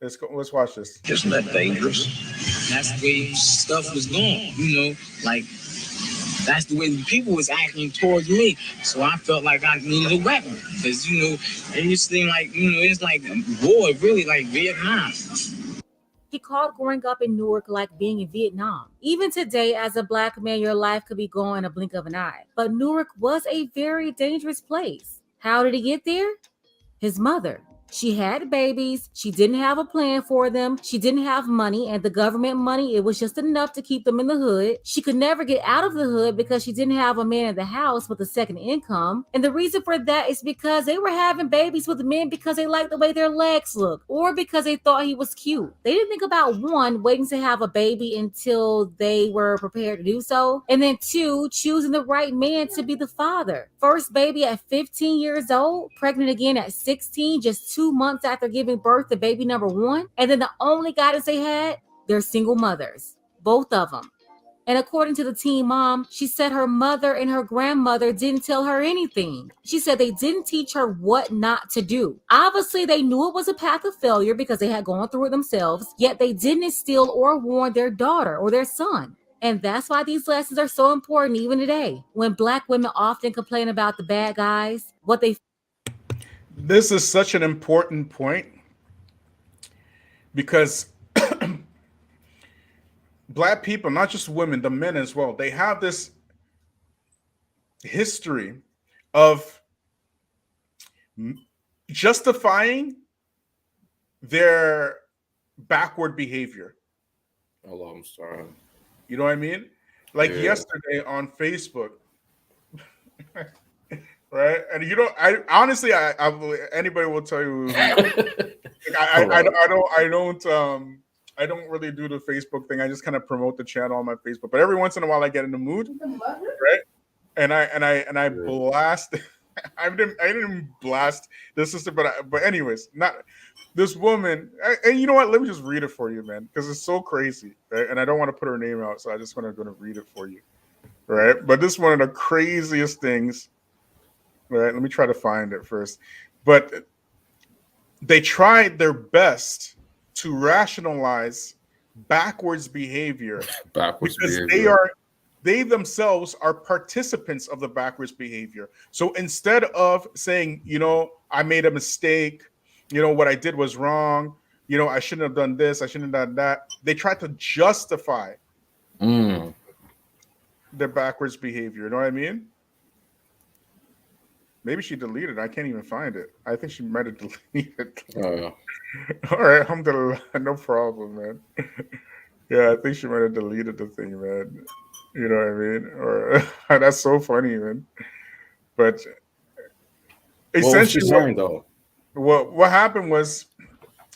Let's watch this. Isn't that dangerous? That's the way stuff was going, like that's the way the people was acting towards me. So I felt like I needed a weapon. Because, and you seem like, it's like war, really like Vietnam. He called growing up in Newark like being in Vietnam. Even today, as a Black man, your life could be gone in a blink of an eye. But Newark was a very dangerous place. How did he get there? His mother. She had babies. She didn't have a plan for them. She didn't have money, and the government money, it was just enough to keep them in the hood. She could never get out of the hood because she didn't have a man in the house with a second income. And the reason for that is because they were having babies with men because they liked the way their legs looked, or because they thought he was cute. They didn't think about, one, waiting to have a baby until they were prepared to do so, and then two, choosing the right man to be the father. First baby at 15 years old, pregnant again at 16, just 2 months after giving birth to baby number 1. And then the only guidance they had, they're single mothers, both of them. And according to the teen mom, she said her mother and her grandmother didn't tell her anything. She said they didn't teach her what not to do. Obviously, they knew it was a path of failure because they had gone through it themselves, yet they didn't instill or warn their daughter or their son. And that's why these lessons are so important even today, when Black women often complain about the bad guys, what they... This is such an important point because Black people, not just women, the men as well, they have this history of justifying their backward behavior. Allah, I'm sorry. You know what I mean? Like yesterday on Facebook, right? And I honestly, anybody will tell you, I don't really do the Facebook thing. I just kind of promote the channel on my Facebook. But every once in a while, I get in the mood, right? And I blast. I didn't blast this sister, but anyways, not this woman. And you know what? Let me just read it for you, man, because it's so crazy, right? And I don't want to put her name out, so I just want to read it for you, right? But this is one of the craziest things, right? Let me try to find it first. But they tried their best to rationalize backwards behavior because they themselves are participants of the backwards behavior. So instead of saying, I made a mistake, what I did was wrong, I shouldn't have done this, I shouldn't have done that, they tried to justify their backwards behavior. You know what I mean? Maybe she deleted it. I can't even find it. I think she might have deleted it. All right, alhamdulillah, no problem, man. Yeah, I think she might have deleted the thing, man. You know what I mean? Or that's so funny, man. But essentially, what happened was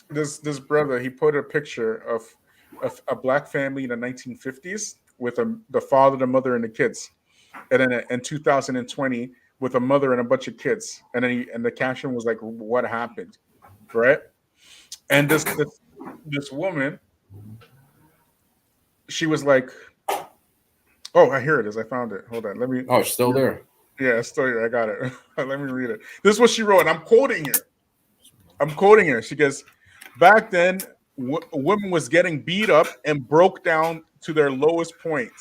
this brother, he put a picture of a Black family in the 1950s with the father, the mother, and the kids, and then in 2020 with a mother and a bunch of kids, and then the caption was like, "What happened?" Right? And this woman, she was like, "Oh, here it is. I found it. Hold on. Let me." Oh, it's still there. Yeah, it's still here. I got it. Let me read it. This is what she wrote, and I'm quoting her. She goes, "Back then, women was getting beat up and broke down to their lowest point."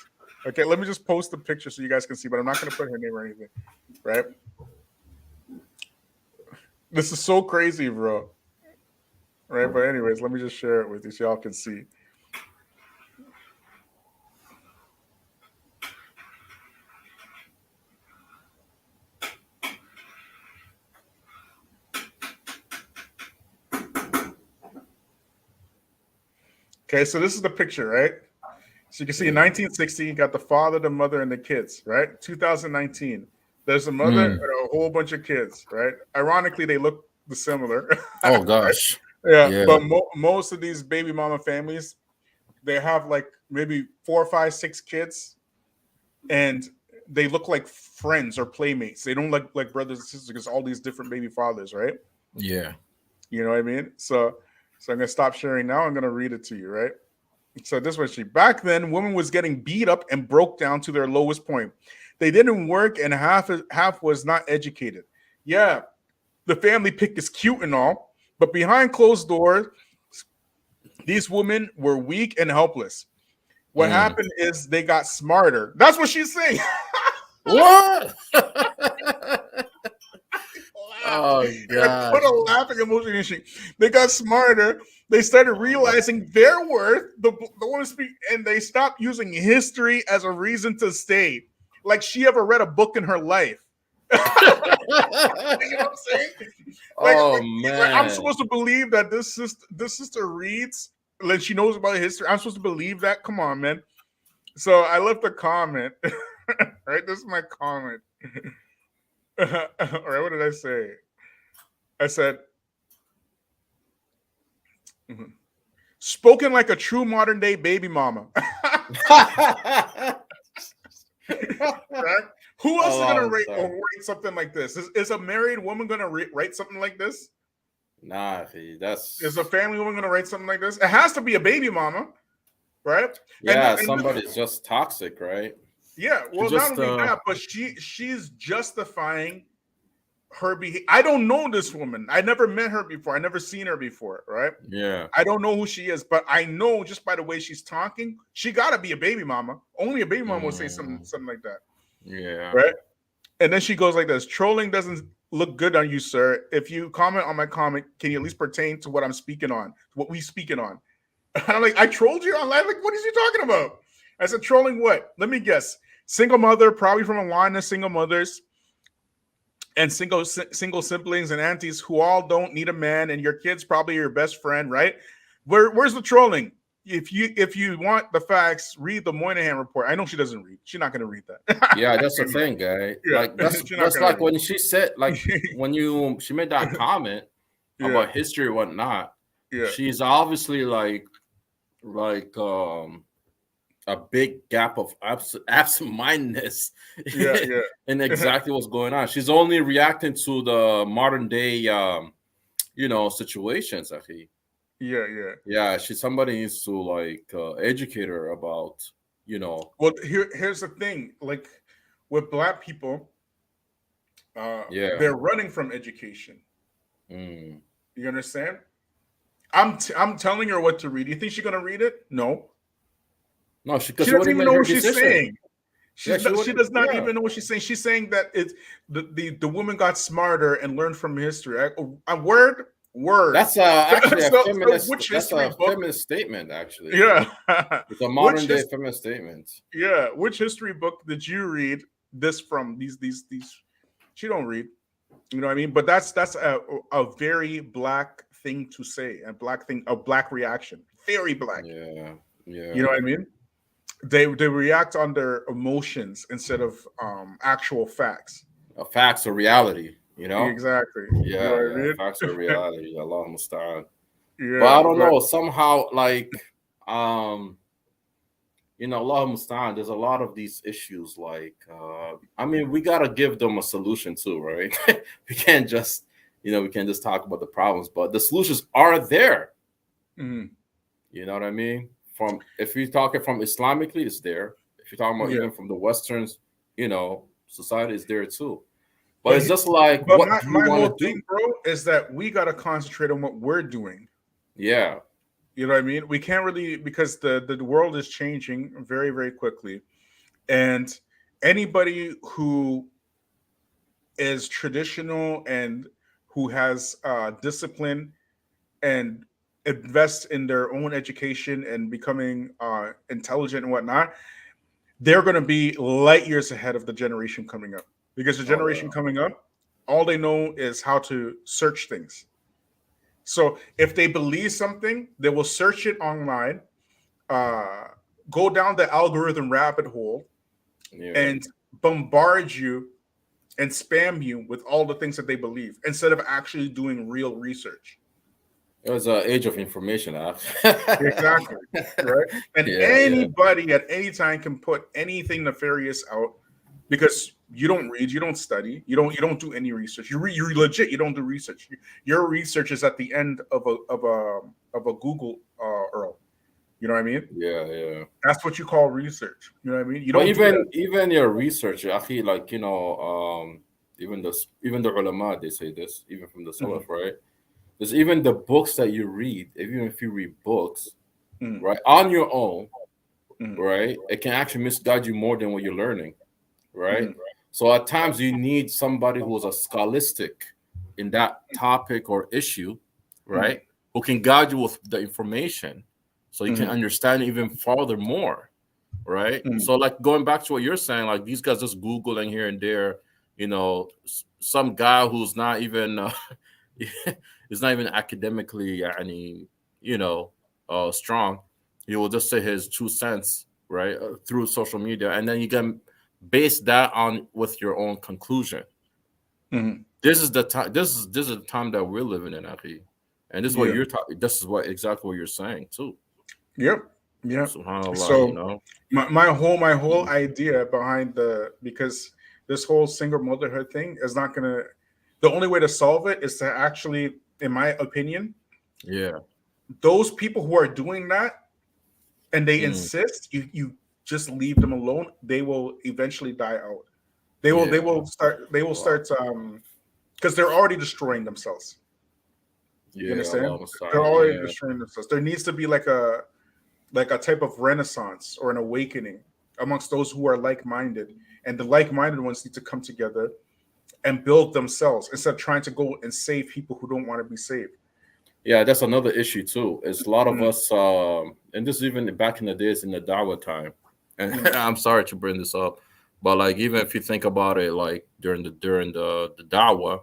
Okay, let me just post the picture so you guys can see, but I'm not going to put her name or anything, right? This is so crazy, bro. Right, but anyways, let me just share it with you so y'all can see. Okay, so this is the picture, right? So you can see in 1960, you got the father, the mother, and the kids, right? 2019, there's a mother and a whole bunch of kids, right? Ironically, they look similar. Oh, gosh. Yeah. But most of these baby mama families, they have like maybe 4, 5, 6 kids, and they look like friends or playmates. They don't look like brothers and sisters because all these different baby fathers, right? Yeah. You know what I mean? So I'm gonna stop sharing now. I'm gonna read it to you, right? So this was she. Back then, women was getting beat up and broke down to their lowest point. They didn't work, and half was not educated. Yeah, the family pic is cute and all, but behind closed doors, these women were weak and helpless. What happened is they got smarter. That's what she's saying. What? Oh God! Put a laughing emoji in she. They got smarter. They started realizing their worth. The woman speak, and they stopped using history as a reason to stay. Like she ever read a book in her life. You know what I'm saying? Man! I'm supposed to believe that this sister reads, like she knows about history. I'm supposed to believe that. Come on, man. So I left a comment. Right, this is my comment. All right, what did I say? I said, spoken like a true modern day baby mama. Right? Who else is gonna write something like this? Is a married woman gonna write something like this? Nah, is a family woman gonna write something like this? It has to be a baby mama, right? Yeah, somebody's just toxic, right? Yeah, well, not only that, but she's justifying her behavior. I don't know this woman. I never met her before. I never seen her before, right? Yeah. I don't know who she is, but I know just by the way she's talking, she gotta be a baby mama. Only a baby mama would say something like that. Yeah. Right? And then she goes like this: trolling doesn't look good on you, sir. If you comment on my comment, can you at least pertain to what I'm speaking on, what we speaking on? And I'm like, I trolled you online? Like, what is you talking about? I said, trolling what? Let me guess. Single mother, probably from a line of single mothers and single siblings and aunties who all don't need a man, and your kid's probably your best friend, right? Where's the trolling? If you want the facts, read the Moynihan Report. I know she doesn't read. She's not going to read that. Yeah, that's the thing, guy. Yeah, like that's like when she said, like when she made that comment about history and whatnot. Yeah, she's obviously like a big gap of absent-mindedness in exactly what's going on. She's only reacting to the modern day situations, actually. Yeah, somebody needs to like educate her about, Well, here's the thing, like with Black people, they're running from education. You understand? I'm telling her what to read. You think she's gonna read it? No. No, she doesn't even know what she's saying. She does not even know what she's saying. She's saying that it's the woman got smarter and learned from history. A word. That's actually a feminist statement. Actually, yeah, it's a modern day feminist statement. Yeah, which history book did you read this from? These. She don't read. You know what I mean? But that's a very Black thing to say, a Black reaction. Very Black. Yeah. You know what I mean? They react on their emotions instead of actual facts. Facts or reality, Exactly. Yeah, you know I mean? Facts or reality. Allah musta'an. Yeah, but I don't know. Somehow, like, Allah musta'an. There's a lot of these issues. Like, we gotta give them a solution too, right? we can't just talk about the problems, but the solutions are there. Mm-hmm. You know what I mean? If you're talking from Islamically, it's there. If you're talking about even from the Western, society, is there too. But it's just like, what my whole thing, bro, is that we got to concentrate on what we're doing. Yeah. You know what I mean? We can't really, because the world is changing very, very quickly. And anybody who is traditional and who has discipline and invest in their own education and becoming intelligent and whatnot, they're going to be light years ahead of the generation coming up. Because the generation coming up, all they know is how to search things. So if they believe something, they will search it online, go down the algorithm rabbit hole, and bombard you and spam you with all the things that they believe instead of actually doing real research. It was an age of information. Exactly. Right. And anybody at any time can put anything nefarious out because you don't read, you don't study, you don't do any research. You're legit. You don't do research. Your research is at the end of a Google URL. You know what I mean? Yeah. That's what you call research. You know what I mean? You But don't even your research, I feel like even the ulama, they say this, even from the Salaf, right? There's even the books that you read, even if you read books, right, on your own, right, it can actually misguide you more than what you're learning, right? So at times you need somebody who's a scholastic in that topic or issue, right, who can guide you with the information so you can understand even further more, right? So like going back to what you're saying, like these guys just Googling here and there, some guy who's not even is not even academically strong, he will just say his 2 cents, right, through social media, and then you can base that on with your own conclusion. This is the time. This is the time that we're living in, Akhi. And this is what you're talking. This is exactly what you're saying too. Yep. SubhanAllah, So my whole idea behind because this whole single motherhood thing is not gonna. The only way to solve it is to actually, in my opinion, those people who are doing that and they insist, you just leave them alone. They will eventually die out. They will start because they're already destroying themselves. You understand? They're already destroying themselves. There needs to be like a type of renaissance or an awakening amongst those who are like-minded, and the like-minded ones need to come together and build themselves instead of trying to go and save people who don't want to be saved. Yeah, that's another issue too. Is a lot of us, and this is even back in the days in the Dawah time. And I'm sorry to bring this up, but like even if you think about it, like during the Dawah,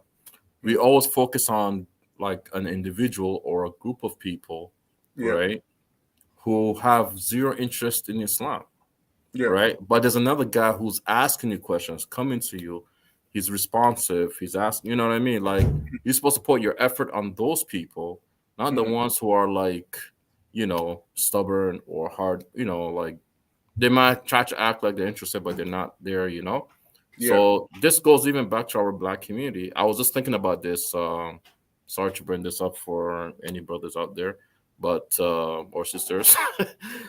we always focus on like an individual or a group of people, right, who have zero interest in Islam, right? But there's another guy who's asking you questions, coming to you. He's responsive. He's asking, you know what I mean? Like you're supposed to put your effort on those people, not the ones who are like, stubborn or hard, like they might try to act like they're interested, but they're not there, So this goes even back to our Black community. I was just thinking about this. Sorry to bring this up for any brothers out there, but or sisters.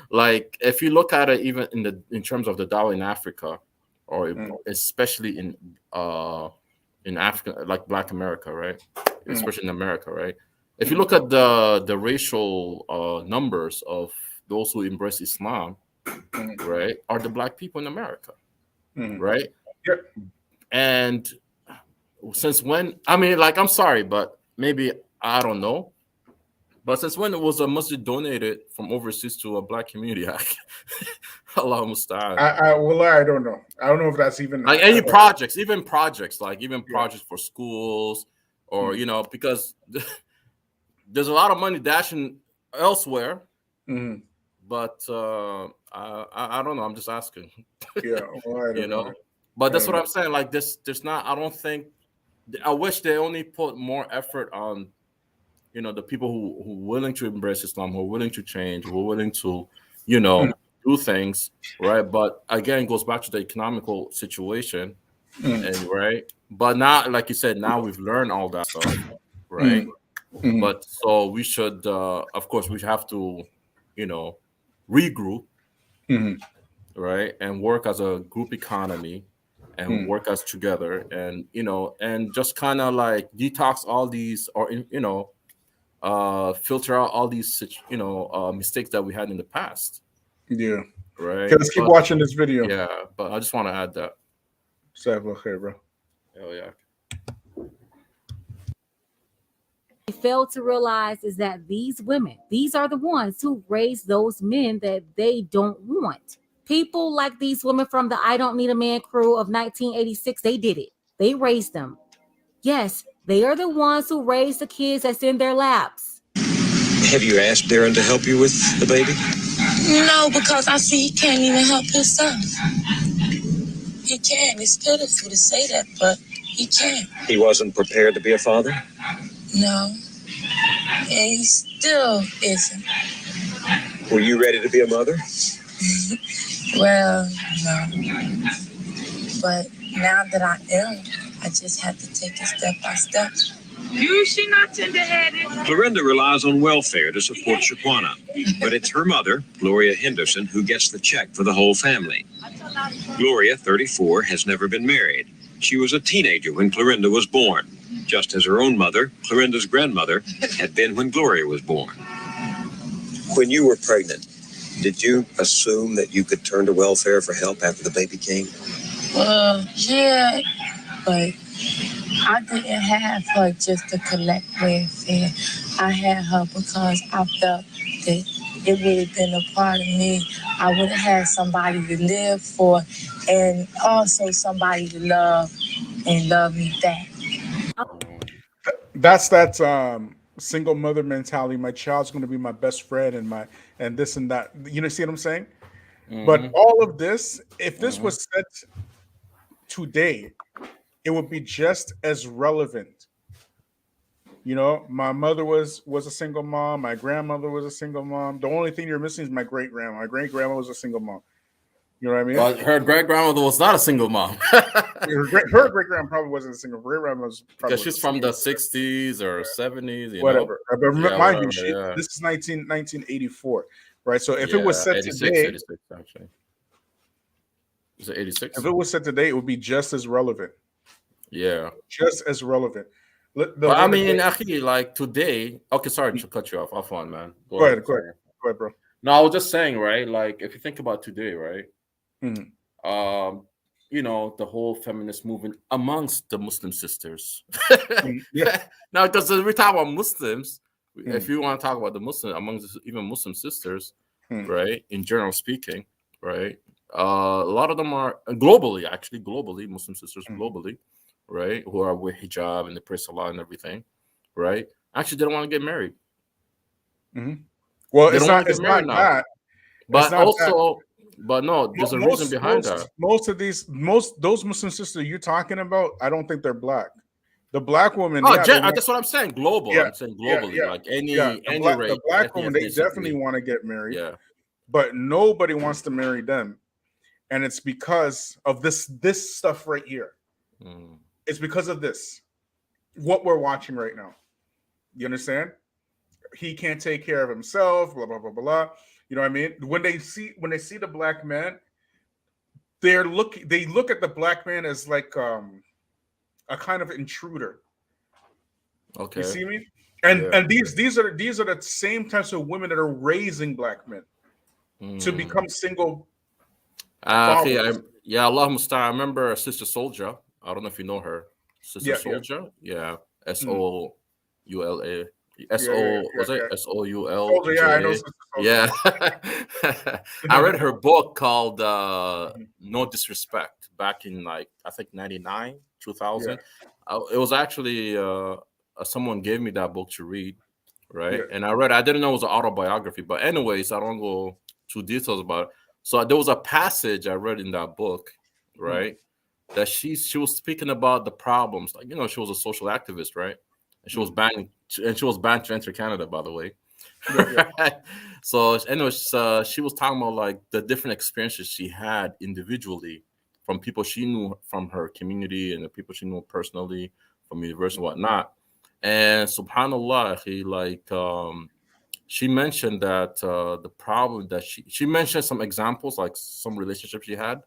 Like if you look at it, even in terms of the Dawah in Africa, or especially in Africa, like Black America, right? Especially in America, right? If you look at the racial numbers of those who embrace Islam, right, are the Black people in America, right? And since when? I mean, like, I'm sorry, but maybe I don't know. But since when was a masjid donated from overseas to a Black community? Allah musta'an. I don't know. I don't know if that's even like any projects, projects for schools, or because there's a lot of money dashing elsewhere. But I don't know. I'm just asking. But that's what I'm saying. Like this, there's not. I don't think. I wish they only put more effort on, the people who are willing to embrace Islam, who are willing to change, who are willing to, do things, right? But again, it goes back to the economical situation, and right. But now, like you said, now we've learned all that stuff, right? But so we should, of course, we have to, regroup, right, and work as a group economy, and work as together, and and just kind of like detox all these, or filter out all these mistakes that we had in the past. Right. Okay, let's keep watching this video. Yeah, but I just want to add that. Okay, bro. Oh yeah. They fail to realize is that these women, these are the ones who raise those men that they don't want. People like these women from the I Don't Need a Man crew of 1986, they did it. They raised them. Yes, they are the ones who raised the kids that's in their laps. Have you asked Darren to help you with the baby? No, because I see he can't even help himself. He can't. It's pitiful to say that, but he can't. He wasn't prepared to be a father? No. And he still isn't. Were you ready to be a mother? Well, no. But now that I am, I just have to take it step by step. She not tender-headed. Clorinda relies on welfare to support Shaquana, but it's her mother, Gloria Henderson, who gets the check for the whole family. Gloria, 34, has never been married. She was a teenager when Clorinda was born, just as her own mother, Clorinda's grandmother, had been when Gloria was born. When you were pregnant, did you assume that you could turn to welfare for help after the baby came? Yeah, but I didn't have her just to collect welfare. I had her because I felt that it would have been a part of me. I would have had somebody to live for and also somebody to love and love me back. That's that single mother mentality. My child's going to be my best friend and this and that. You know, see what I'm saying? Mm-hmm. But all of this, if this was said today, it would be just as relevant. You know, my mother was a single mom. My grandmother was a single mom. The only thing you're missing is my great grandma. My great grandma was a single mom. You know what I mean? Well, her great grandmother was not a single mom. her great grandma probably wasn't a single. Great grandma was probably because she's from the 60s or 70s. Whatever. But mind you, yeah. This is 1984, right? So if it was set 86, today, 86 actually. Is it 86? If it was set today, it would be just as relevant. Yeah, just as relevant. I mean, actually, like today. Okay, sorry to cut you off. Off on, man. Go ahead, bro. No, I was just saying, right? Like, if you think about today, right? Mm-hmm. You know, the whole feminist movement amongst the Muslim sisters. Yeah. Now, because we talk about Muslims, if you want to talk about the Muslim amongst even Muslim sisters, right? In general speaking, right? A lot of them are globally, Muslim sisters globally, right? Who are with hijab and the prayer salah and everything, right? Actually, they don't want to get married. Mm-hmm. Well, they it's not that. But also, but no, there's a reason behind that. Those Muslim sisters you're talking about, I don't think they're black. The black woman. Oh, that's what I'm saying. Global. Yeah, I'm saying globally, like any race. The black woman, they definitely want to get married. Yeah. But nobody wants to marry them. And it's because of this stuff right here. It's because of this. What we're watching right now. You understand? He can't take care of himself, blah, blah, blah, blah. You know what I mean? When they see the black man, they look at the black man as like a kind of intruder. Okay. You see me? And these are the same types of women that are raising black men to become single. Allah Musta. I remember Sister Soldier. I don't know if you know her. Sister Soldier. Yeah. SOULA. Was it SOUL? Yeah, I know. Yeah. I read her book called No Disrespect back in I think 99, 2000. Yeah. It was actually someone gave me that book to read, right? Yeah. And I didn't know it was an autobiography, but anyways, I don't go too details about it. So there was a passage I read in that book, right? That she was speaking about the problems. Like, you know, she was a social activist, right? And she was banned to enter Canada, by the way. So anyways, she was talking about like the different experiences she had individually from people she knew from her community and the people she knew personally from university and whatnot. And subhanallah, she mentioned that the problem that she mentioned some examples, like some relationships she had,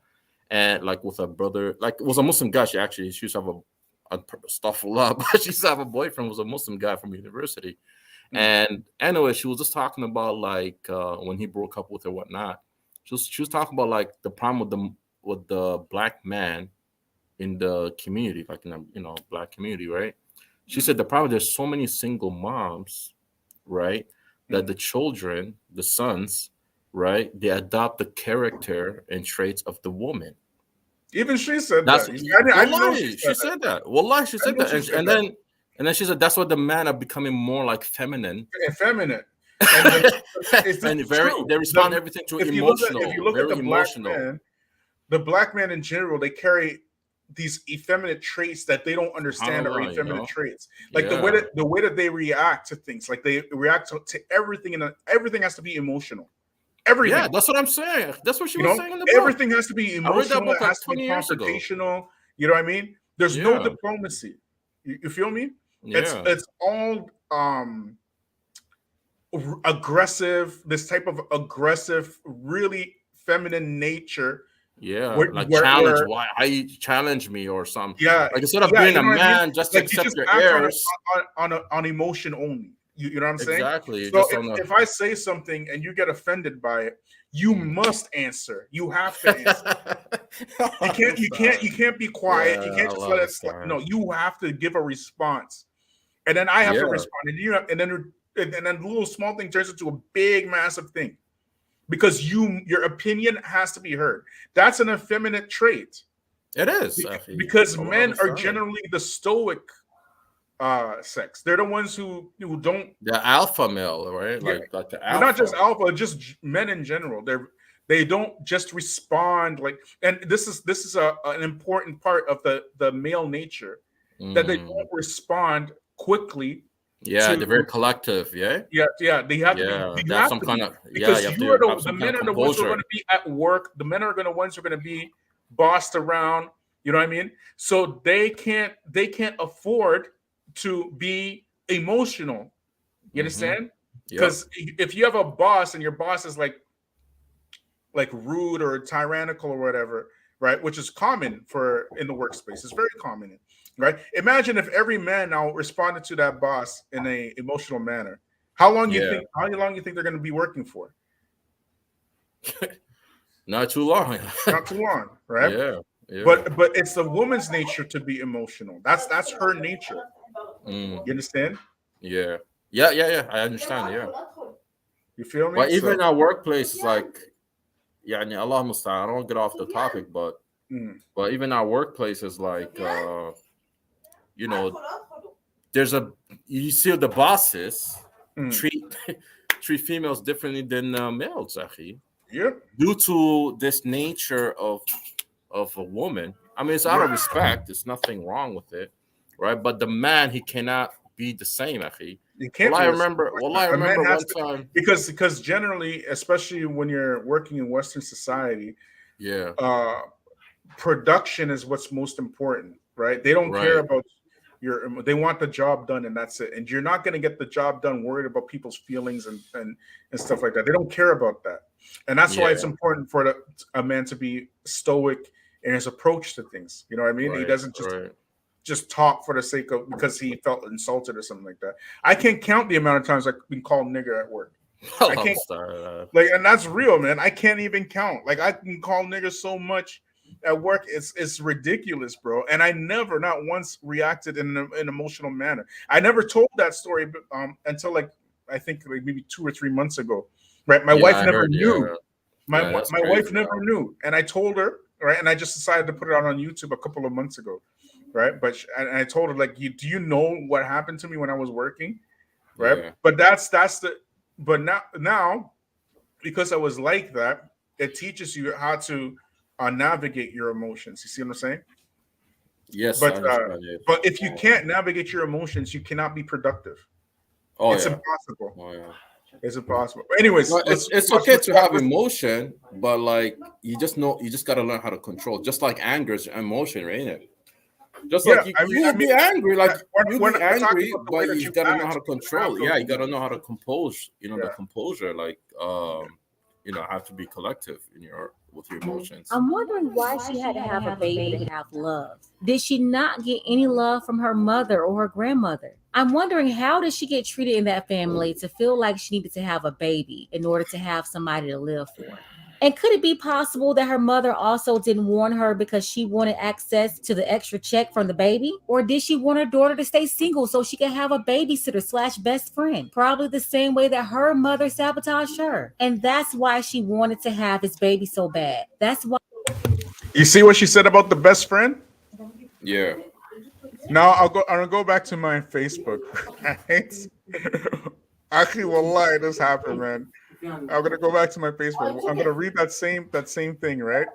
and like with a brother, like it was a Muslim guy. She used to have astaghfirullah, but she used to have a boyfriend who was a Muslim guy from university. And anyway, she was just talking about like when he broke up with her, whatnot. She was talking about like the problem with the black man in the community, like in the black community, right? She said the problem, there's so many single moms, right? That the children, the sons, right, they adopt the character and traits of the woman. Even she said that. She said that. Wallahi, she said that. And then she said that's why the men are becoming more like feminine. Effeminate. And they respond everything to emotional. If you look at the emotional. Black man, the black man in general, they carry these effeminate traits that they don't understand are effeminate traits. Like the way that they react to things, like they react to everything, and everything has to be emotional. Everything. Yeah, that's what I'm saying. That's what she was saying in the book. Everything has to be emotional. It has to be confrontational. You know what I mean? There's no diplomacy. You feel me? Yeah. It's all aggressive. This type of aggressive, really feminine nature. Yeah, like challenge. Where Why you challenge me or something? yeah, Like instead of yeah, being you a know what I mean. man, just Like you accept just your act errors. on emotion only. You know what I'm saying? Exactly. So Just on the. if I say something and you get offended by it, you must answer. You have to answer. You can't be quiet. You Yeah, can't I just love let the it slide. style. No, you have to give a response, and then I have to Yeah, respond, and and then the little small thing turns into a big, massive thing because your opinion has to be heard. That's an effeminate trait it is. Actually, because I men are understand. generally the stoic sex. They're the ones who don't. The alpha male, right? Yeah, Like the but not just alpha. alpha, just men in general. They don't just respond like. And this is an important part of the male nature that they Mm. don't respond quickly Yeah, to. they're very collective. Yeah, Yeah. They have to be. yeah. You They have have some to kind be of. Yeah, you because have you are to have the some kind men of are the ones who are going composure. to be at work. The men are the ones who are going to be bossed around. You know what I mean? So they can't afford to be emotional. You Mm-hmm. understand? Yep. Because if you have a boss and your boss is like rude or tyrannical or whatever, right? Which is common for in the workspace. It's very common, right? Imagine if every man now responded to that boss in a emotional manner. How long you Yeah. think? How long you think they're going to be working for? Not too long. Not too long, right? Yeah. Yeah. But it's the woman's nature to be emotional. That's her nature. Mm. You understand? Yeah. Yeah. Yeah. Yeah. I understand. Yeah. You feel me? But even So, in our workplace, it's like, yeah, Allah Mustaan. I don't get off the topic, mm, but even our workplace is like, you know, there's a you see the bosses mm, treat treat females differently than males, actually, yep, due to this nature of a woman. I mean, it's out of right. respect. There's nothing wrong with it, right? But the man, he cannot be the same, actually. You can't be the same. Well, I A man remember has one to time. because generally, especially when you're working in Western society, Yeah, uh, production is what's most important, right? They don't care right. about they want the job done and that's it. And you're not going to get the job done worried about people's feelings and stuff like that. They don't care about that. And that's why it's Yeah, important for a man to be stoic in his approach to things. You know what I mean? He right, doesn't right. just talk for the sake of because he felt insulted or something like that. I can't count the amount of times I've been called nigger at work. I Allah can't Mustaan. like, and that's real, man. I can't even count. Like, I can call niggas so much at work. It's ridiculous, bro. And I never, not once, reacted in an emotional manner. I never told that story until like I think like maybe 2 or 3 months ago. Right, my Yeah, wife I never heard. knew. Yeah, My yeah, that's my wife crazy. never knew, and I told her. Right, and I just decided to put it out on YouTube a couple of months ago. Right, but and I told her like, do you know what happened to me when I was working? Right, Yeah, but that's the. But now because I was like that, it teaches you how to navigate your emotions. You see what I'm saying? yes, I But understand. Yeah. but if you can't navigate your emotions, you cannot be productive. Oh It's yeah, impossible. oh yeah. It's impossible. Anyways, No, it's let's okay to respond. have emotion, but like you just gotta learn how to control. Just like anger is emotion, right? Ain't it? Just Yeah, like you, I mean, you will be angry, like you'll be we're talking angry, about the way but that you you gotta know how act. to You have control. to, Yeah, you gotta know how to compose. You know, the yeah. composure, like have to be collective in your with your emotions. I'm wondering why she had to have a baby to have love. Did she not get any love from her mother or her grandmother? I'm wondering how did she get treated in that family to feel like she needed to have a baby in order to have somebody to live for? And could it be possible that her mother also didn't warn her because she wanted access to the extra check from the baby? Or did she want her daughter to stay single so she could have a babysitter slash best friend? Probably the same way that her mother sabotaged her. And that's why she wanted to have his baby so bad. That's why. You see what she said about the best friend? Yeah. Now I'm gonna go back to my Facebook. Right? Actually, wallahi, this happened, man. I'm gonna go back to my Facebook. I'm gonna read that same thing, right?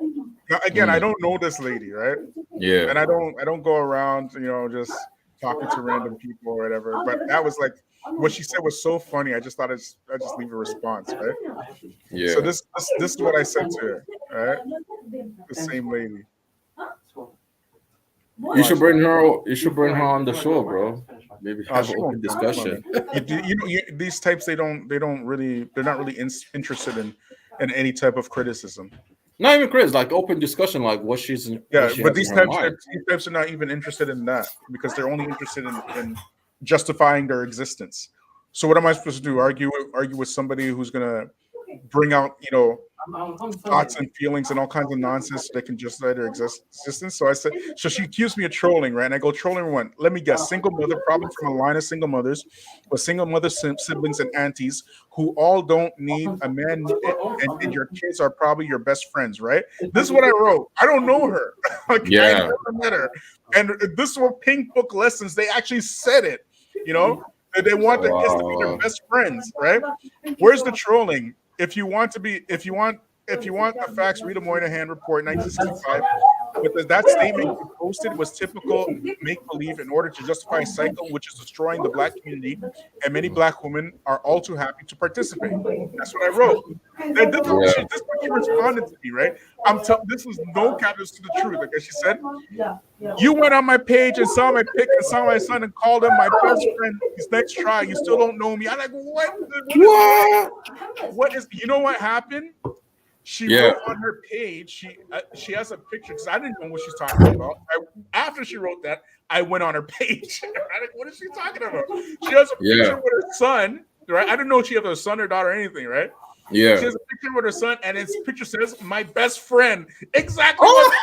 Now, again, I Mm, don't know this lady, right? yeah. And I don't go around, just talking to random people or whatever. But that was like what she said was so funny. I just thought I just leave a response, right? So Yeah. this is what I said to her, right? The same lady. You should Watch bring this. her. You should bring her on the show, bro. Maybe have an open discussion. These types they're not really interested in any type of criticism. Not even criticism, like open discussion, like what she's but these types are not even interested in that because they're only interested in justifying their existence. So what am I supposed to do? Argue with somebody who's gonna bring out thoughts and feelings and all kinds of nonsense that can justify their existence? So she accused me of trolling, right? And I go, trolling one. Let me guess, single mother, probably from a line of single mothers, with single mother siblings and aunties who all don't need a man, and your kids are probably your best friends, right? This is what I wrote. I don't know her. I never met her. And this is what Pink Book Lessons, they actually said it, They want their kids to be their best friends, right? Where's the trolling? If you want the facts, read a Moynihan Report, 1965. But that statement you posted was typical make-believe in order to justify a cycle which is destroying the Black community, and many Black women are all too happy to participate. That's what I wrote. This is what she responded to me, right? This was no cap, this is the truth. Like she said, you went on my page and saw my pic and saw my son and called him my best friend. His next try, you still don't know me. I'm like, what? What is? You know what happened? She wrote on her page. She has a picture because I didn't know what she's talking about. After she wrote that, I went on her page. I'm like, what is she talking about? She has a picture with her son, right? I didn't know she had a son or daughter or anything, right? Yeah. She has a picture with her son, and his picture says, "My best friend." Exactly. What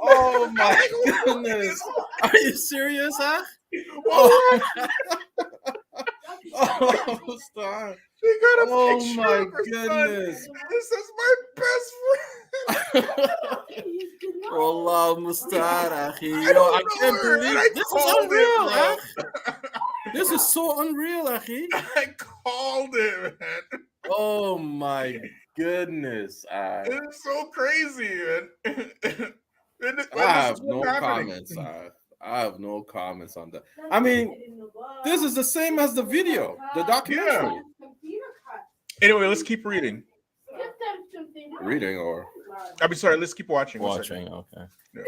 Oh my goodness. Are you serious, huh? Oh stop. She got a picture my of her goodness. son. This is my best friend. Wallah Mustad, akhi. I can't believe this is unreal, huh? This is so unreal, akhi. I called it, man. Oh my goodness. It's so crazy, man. I have no comments. I have no comments on that. I mean, this is the same as the video, the documentary. Anyway, let's keep reading. Reading or? I'm sorry, let's keep watching. Watching, okay. Yeah.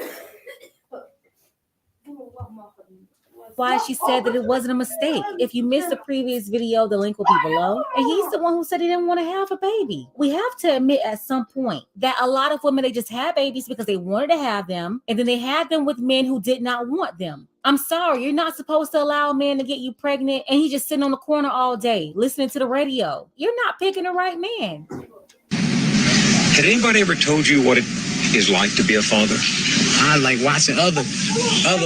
Why she said that it wasn't a mistake. If you missed the previous video, the link will be below. And he's the one who said he didn't want to have a baby. We have to admit at some point that a lot of women, they just had babies because they wanted to have them. And then they had them with men who did not want them. I'm sorry, you're not supposed to allow a man to get you pregnant and he's just sitting on the corner all day listening to the radio. You're not picking the right man. Had anybody ever told you what it is like to be a father? I like watching other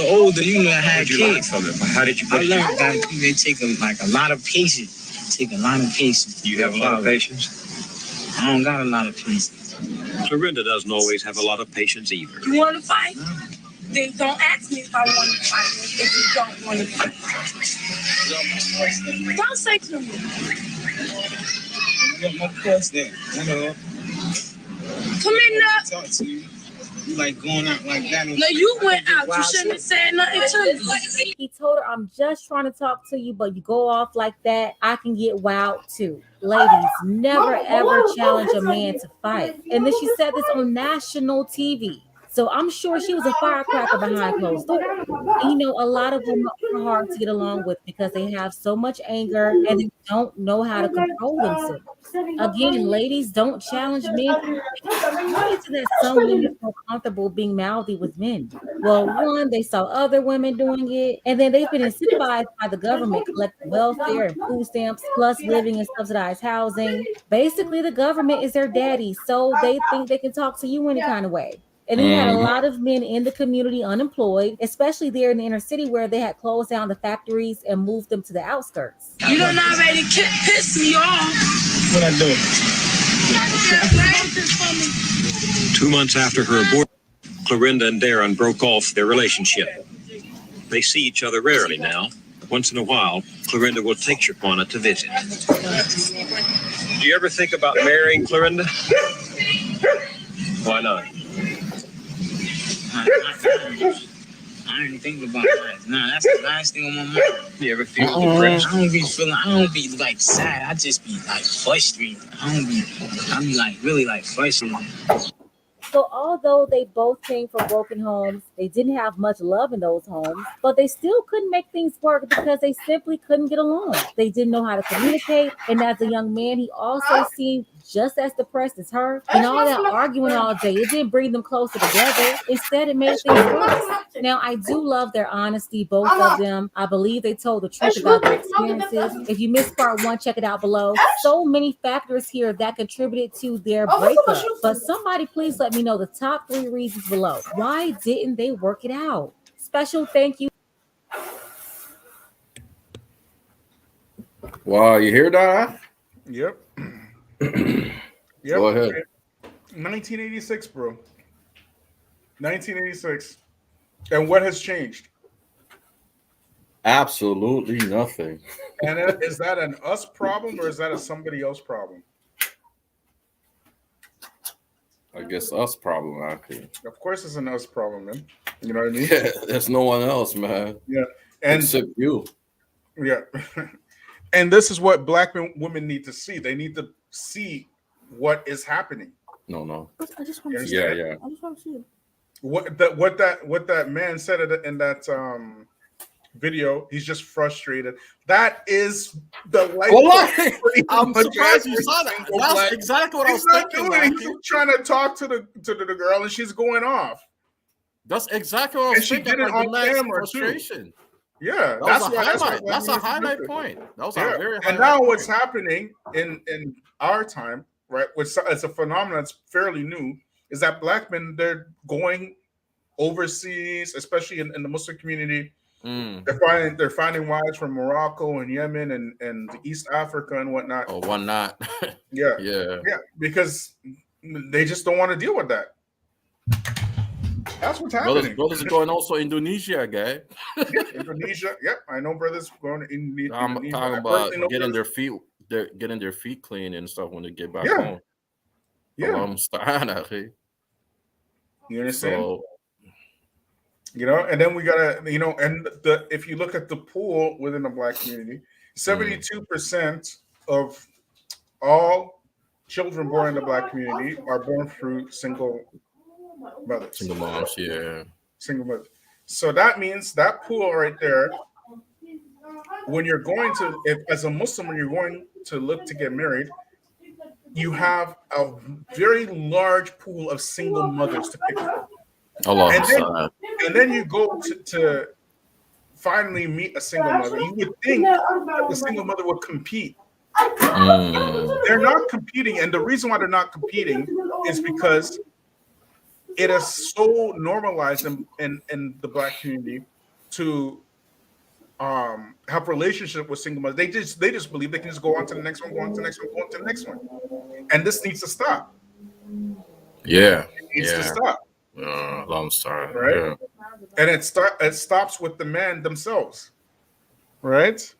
older, that had kids. How did you? I learned that they take a lot of patience. Take a lot of patience. Do you have a lot of patience? I don't got a lot of patience. Florinda doesn't always have a lot of patience either. You want to fight? Then don't ask me if I want to fight. If you don't want to fight, don't say to me. You got my plus then, Come in now. Talk to you. You like going out like that. No, you went out. You shouldn't have said nothing to me. He told her, I'm just trying to talk to you, but you go off like that, I can get wowed too. Ladies, never ever challenge a man to fight. And then she said this on national TV. So I'm sure she was a firecracker behind closed doors. And a lot of them are hard to get along with because they have so much anger and they don't know how to control themselves. Again, ladies, don't challenge men. Why is it that some women feel comfortable being mouthy with men? Well, one, they saw other women doing it, and then they've been incentivized by the government collecting welfare and food stamps, plus living in subsidized housing. Basically, the government is their daddy, so they think they can talk to you any kind of way. And then you had a lot of men in the community unemployed, especially there in the inner city where they had closed down the factories and moved them to the outskirts. You done already pissed me off. What I do? 2 months after her abortion, Clorinda and Darren broke off their relationship. They see each other rarely now. Once in a while, Clorinda will take Shaquana to visit. Do you ever think about marrying Clorinda? Why not? I ain't even thinking about marriage. Nah, that's the last thing on my mind. You ever feel depressed? I don't be like sad. I just be like frustrated. I be like really like frustrated. So although they both came from broken homes, they didn't have much love in those homes, but they still couldn't make things work because they simply couldn't get along. They didn't know how to communicate, and as a young man, he also seemed just as depressed as her. And all that arguing all day, it didn't bring them closer together. Instead, it made things worse. Now, I do love their honesty, both of them. I believe they told the truth about their experiences. If you missed part 1, check it out below. So many factors here that contributed to their breakup. But somebody please let me know the top 3 reasons below. Why didn't they work it out? Special thank you. Wow, you hear that? Yep. Go ahead. 1986, bro. 1986. And what has changed? Absolutely nothing. And is that an us problem or is that a somebody else problem? I guess us problem, actually. Of course, it's an us problem, man. You know what I mean? Yeah, there's no one else, man. Yeah, and except you. Yeah, and this is what Black women need to see. They need to see what is happening. No. I just want to see it. Yeah. I just want to see it. What that man said in that video, he's just frustrated. That is the life. I'm surprised you saw that. That's exactly what I was thinking. He's trying to talk to the girl, and she's going off. That's exactly what I was thinking. She did it on camera frustration. Too. Yeah, that's a highlight. That's a highlight point. That was a very. And now what's happening in our time, right? Which it's a phenomenon that's fairly new, is that Black men, they're going overseas, especially in the Muslim community. They're finding wives from Morocco and Yemen and East Africa and whatnot. Oh, whatnot. Yeah, because they just don't want to deal with that. That's what's happening. Brothers are going also Indonesia, guy. Indonesia, yep. I know brothers going to Indonesia. I'm talking about getting their feet clean and stuff when they get back home. Yeah. You understand? So, and then we gotta, and if you look at the pool within the Black community, 72% of all children born in the Black community are born through single mothers. Single moms, yeah. Single mothers. So that means that pool right there, when you're going to, as a Muslim, when you're going to look to get married, you have a very large pool of single mothers to pick from. And then you go to finally meet a single mother. You would think that the single mother would compete. They're not competing, and the reason why they're not competing is because it is so normalized in the Black community to have relationship with single mothers. They just believe they can just go on to the next one, go on to the next one, go on to the next one, and this needs to stop. Yeah, it needs to stop. Long story, right? Yeah. And it stops with the men themselves, right?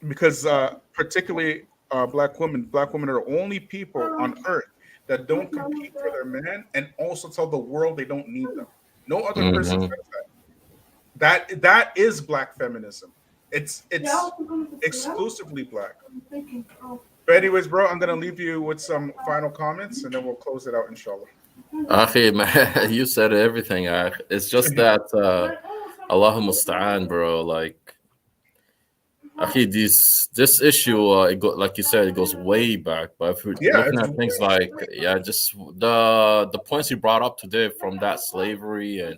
Because particularly Black women are the only people on earth that don't compete for their man and also tell the world they don't need them. No other person says that. That is Black feminism. It's exclusively Black. But anyways, bro, I'm gonna leave you with some final comments and then we'll close it out, inshallah. Okay, man, you said everything. It's just that Allah musta'an, bro. Like, this issue, like you said, it goes way back. But if we're looking at things like, just the points you brought up today, from that slavery and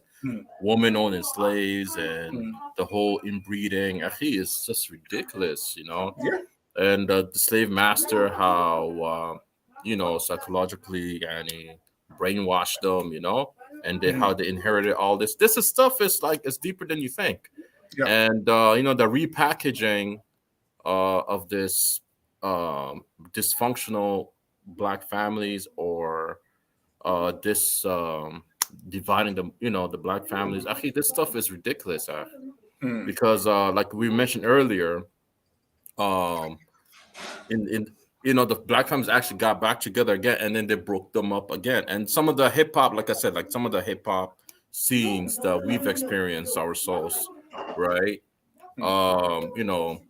women owning slaves and the whole inbreeding, it's just ridiculous, And the slave master, how psychologically and brainwashed them, and how they inherited all this. This is stuff is like it's deeper than you think. Yeah. And the repackaging of this dysfunctional Black families, or this dividing them, the Black families. Actually, this stuff is ridiculous, because like we mentioned earlier, the Black families actually got back together again, and then they broke them up again. And some of the hip hop, like I said, like some of the hip hop scenes that we've experienced ourselves, right? You know,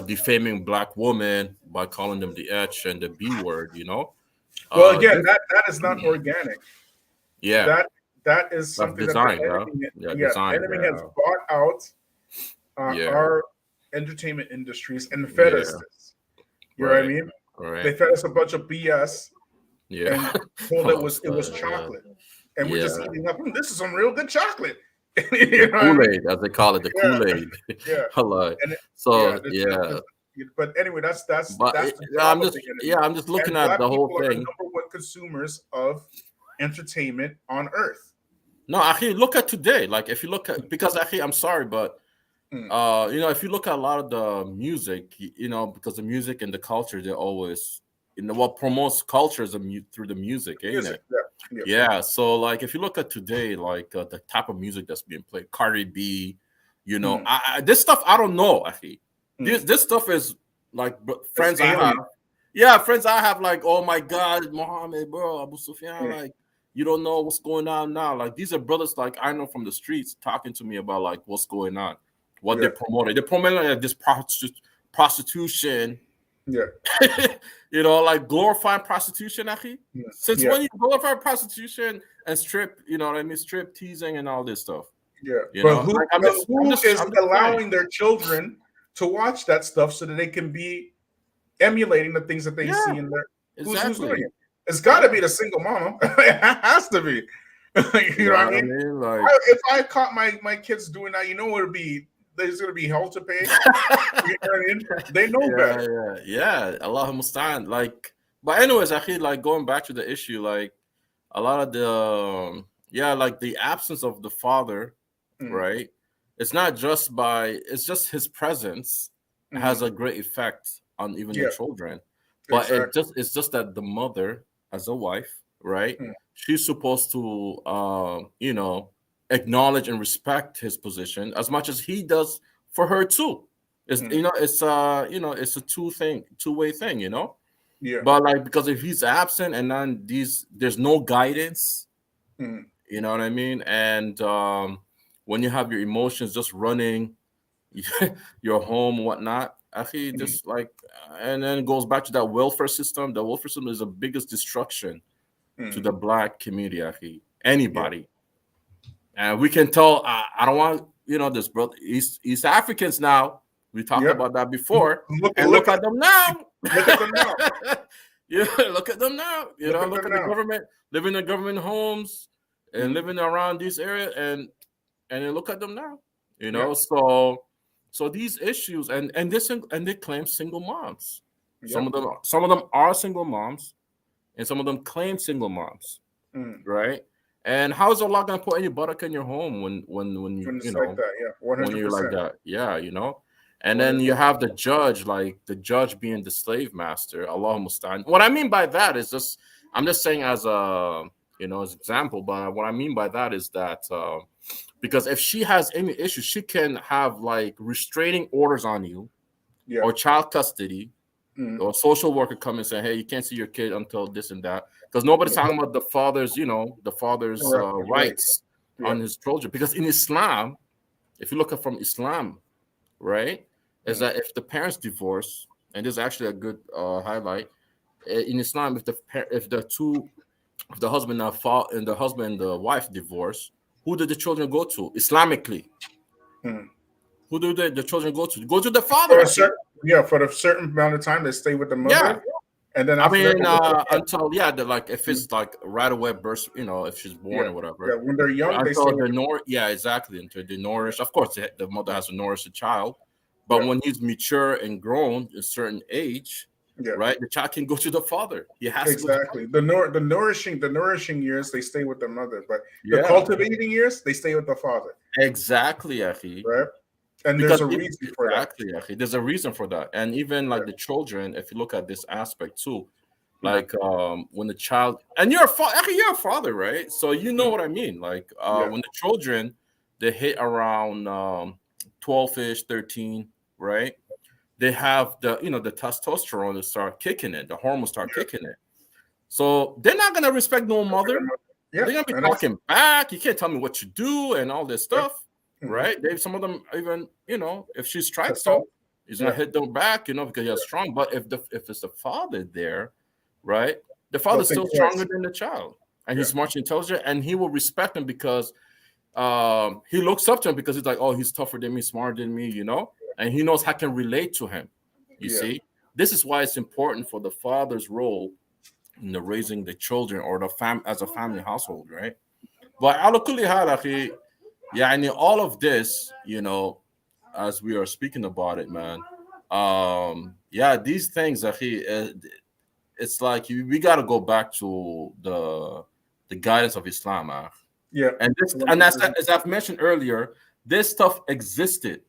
defaming black women by calling them the H and the B word, you know. Well, again, that is not organic. Yeah, that is that's something that design, the bro. enemy, Yeah, the design, enemy has bro. bought out Yeah, our entertainment industries and fed us yeah, this. You know what I right, mean? right. They fed us a bunch of BS Yeah, and told oh, it was son, chocolate, and we're yeah, just eating up. This is some real good chocolate. the You know what I mean? Kool-Aid, as they call it, the Yeah, Kool-Aid. yeah, Like, and so yeah, but anyway, that's but the I'm job of just, the yeah, enemy. I'm just looking And at black the whole people are the thing. #1 consumers of entertainment on earth. No, actually, look at today. Like, if you look at, because actually, I'm sorry, but you know, if you look at a lot of the music, you know, because the music and the culture, they're always, you know, what promotes culture is through the music, ain't Music, it? yeah. Yeah. So, like, if you look at today, like the type of music that's being played, Cardi B, you know, this stuff I don't know. Actually, this stuff is like friends I have. Yeah, friends I have. Like, oh my God, Mohammed, bro, Abu Sufyan, like. You don't know what's going on now. Like, these are brothers like I know from the streets talking to me about like what's going on, what they're promoting. They're promoting like this prostitution. Yeah. You know, like glorifying prostitution, Aki. Since when you glorify prostitution and strip, you know what I mean, strip teasing and all this stuff. Yeah. You But know, who, like, I'm just I'm allowing their children to watch that stuff so that they can be emulating the things that they see in their who's doing it? It's got to be the single mama. It has to be. You know what I mean? Like, if I caught my kids doing that, you know what it'd be? There's gonna be hell to pay. You know what I mean? They know better. Yeah. Allah Mustaan. Like, but anyways, actually, like going back to the issue, like a lot of the like the absence of the father, right? It's not just it's just his presence has a great effect on even the children. But it's just that the mother, as a wife, right? She's supposed to you know, acknowledge and respect his position as much as he does for her too. It's you know, it's a two-way thing, you know. Yeah. But like, because if he's absent and then there's no guidance, you know what I mean? And when you have your emotions just running your home and whatnot, actually just like, and then it goes back to that welfare system. The welfare system is the biggest destruction to the black community, actually. Anybody. And we can tell, I don't want, you know, this brother, East Africans now. We talked about that before. Look at them now. Look at them now. Yeah, look at them now. You know, look at the government, living in government homes and living around this area, and then look at them now. You know, so these issues and they claim single moms. Some of them are single moms, and some of them claim single moms, right? And how is Allah gonna put any butter in your home when you know like that, when you're like 100%. that, you know? And then you have the judge, like the judge being the slave master. Allah Mustaan. What I mean by that is just, I'm just saying as a, you know, as example. But what I mean by that is that because if she has any issues, she can have like restraining orders on you, or child custody, or social worker come and say, hey, you can't see your kid until this and that. Because nobody's talking about the father's, you know, rights on his children. Because in Islam, if you look at from Islam, right, is that if the parents divorce, and this is actually a good highlight in Islam, if the husband and the wife divorce, who did the children go to Islamically? Who do the children go to? Go to the father. For a certain amount of time, they stay with the mother. And then after until like if it's like right away birth, you know, if she's born or whatever. Yeah, when they're young, until exactly, until they nourish. Of course, the mother has to nourish the child, but when he's mature and grown a certain age, right, the child can go to the father. He has exactly the nourishing years they stay with the mother, but the cultivating years they stay with the father. Exactly, Achi. Right. And Because there's a reason for that. Exactly, there's a reason for that. And even like the children, if you look at this aspect too, like when the child, and you're a father, right? So you know what I mean. Like when the children, they hit around 12-ish, 13, right? They have the testosterone to start kicking in, the hormones start kicking in. So they're not gonna respect no mother. Yeah. They're gonna be talking back. You can't tell me what you do and all this stuff, Mm-hmm. right? Some of them even, if she strikes them, he's gonna hit them back, because you're strong. But if it's the father there, right? The father's still stronger than the child, and he's much intelligent, and he will respect him because he looks up to him because he's like, oh, he's tougher than me, smarter than me, and he knows how can relate to him. You see, this is why it's important for the father's role in the raising the children or the as a family household, right? But all of this, as we are speaking about it, man. These things, it's like we got to go back to the guidance of Islam, and as I've mentioned earlier, this stuff existed.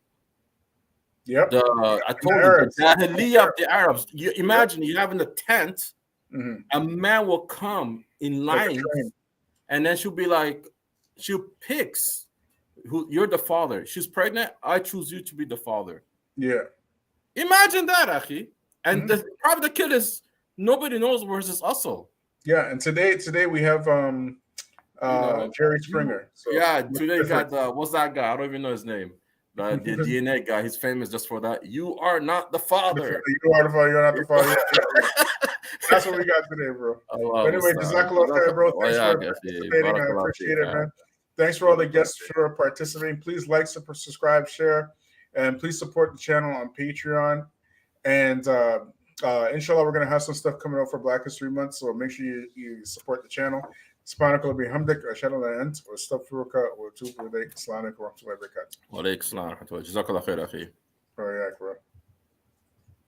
Yep. I told you the Jahiliyyah of the Arabs. You imagine you have in the tent, a man will come in line, and then she'll picks who you're the father. She's pregnant. I choose you to be the father. Yeah. Imagine that, Achi. And probably the kid is nobody knows where's his hustle. Yeah, and today we have Jerry Springer. Today you got what's that guy? I don't even know his name. The DNA guy. He's famous just for that. You are not the father. You are the father. You're not the father. That's what we got today, bro. But anyway, Jazakallah khair, bro. Thanks for participating. I appreciate it, man. Thanks for all the guests for participating. Please like, subscribe, share, and please support the channel on Patreon. And inshallah, we're going to have some stuff coming out for Black History Month, so make sure you support the channel. سبحانك اللهم وبحمدك أشهد أن لا إله إلا أنت وأستغفرك وأتوب إليك. السلام عليكم ورحمة الله وبركاته. وعليكم السلام ورحمة الله. جزاك الله خير أخي. وياك bro.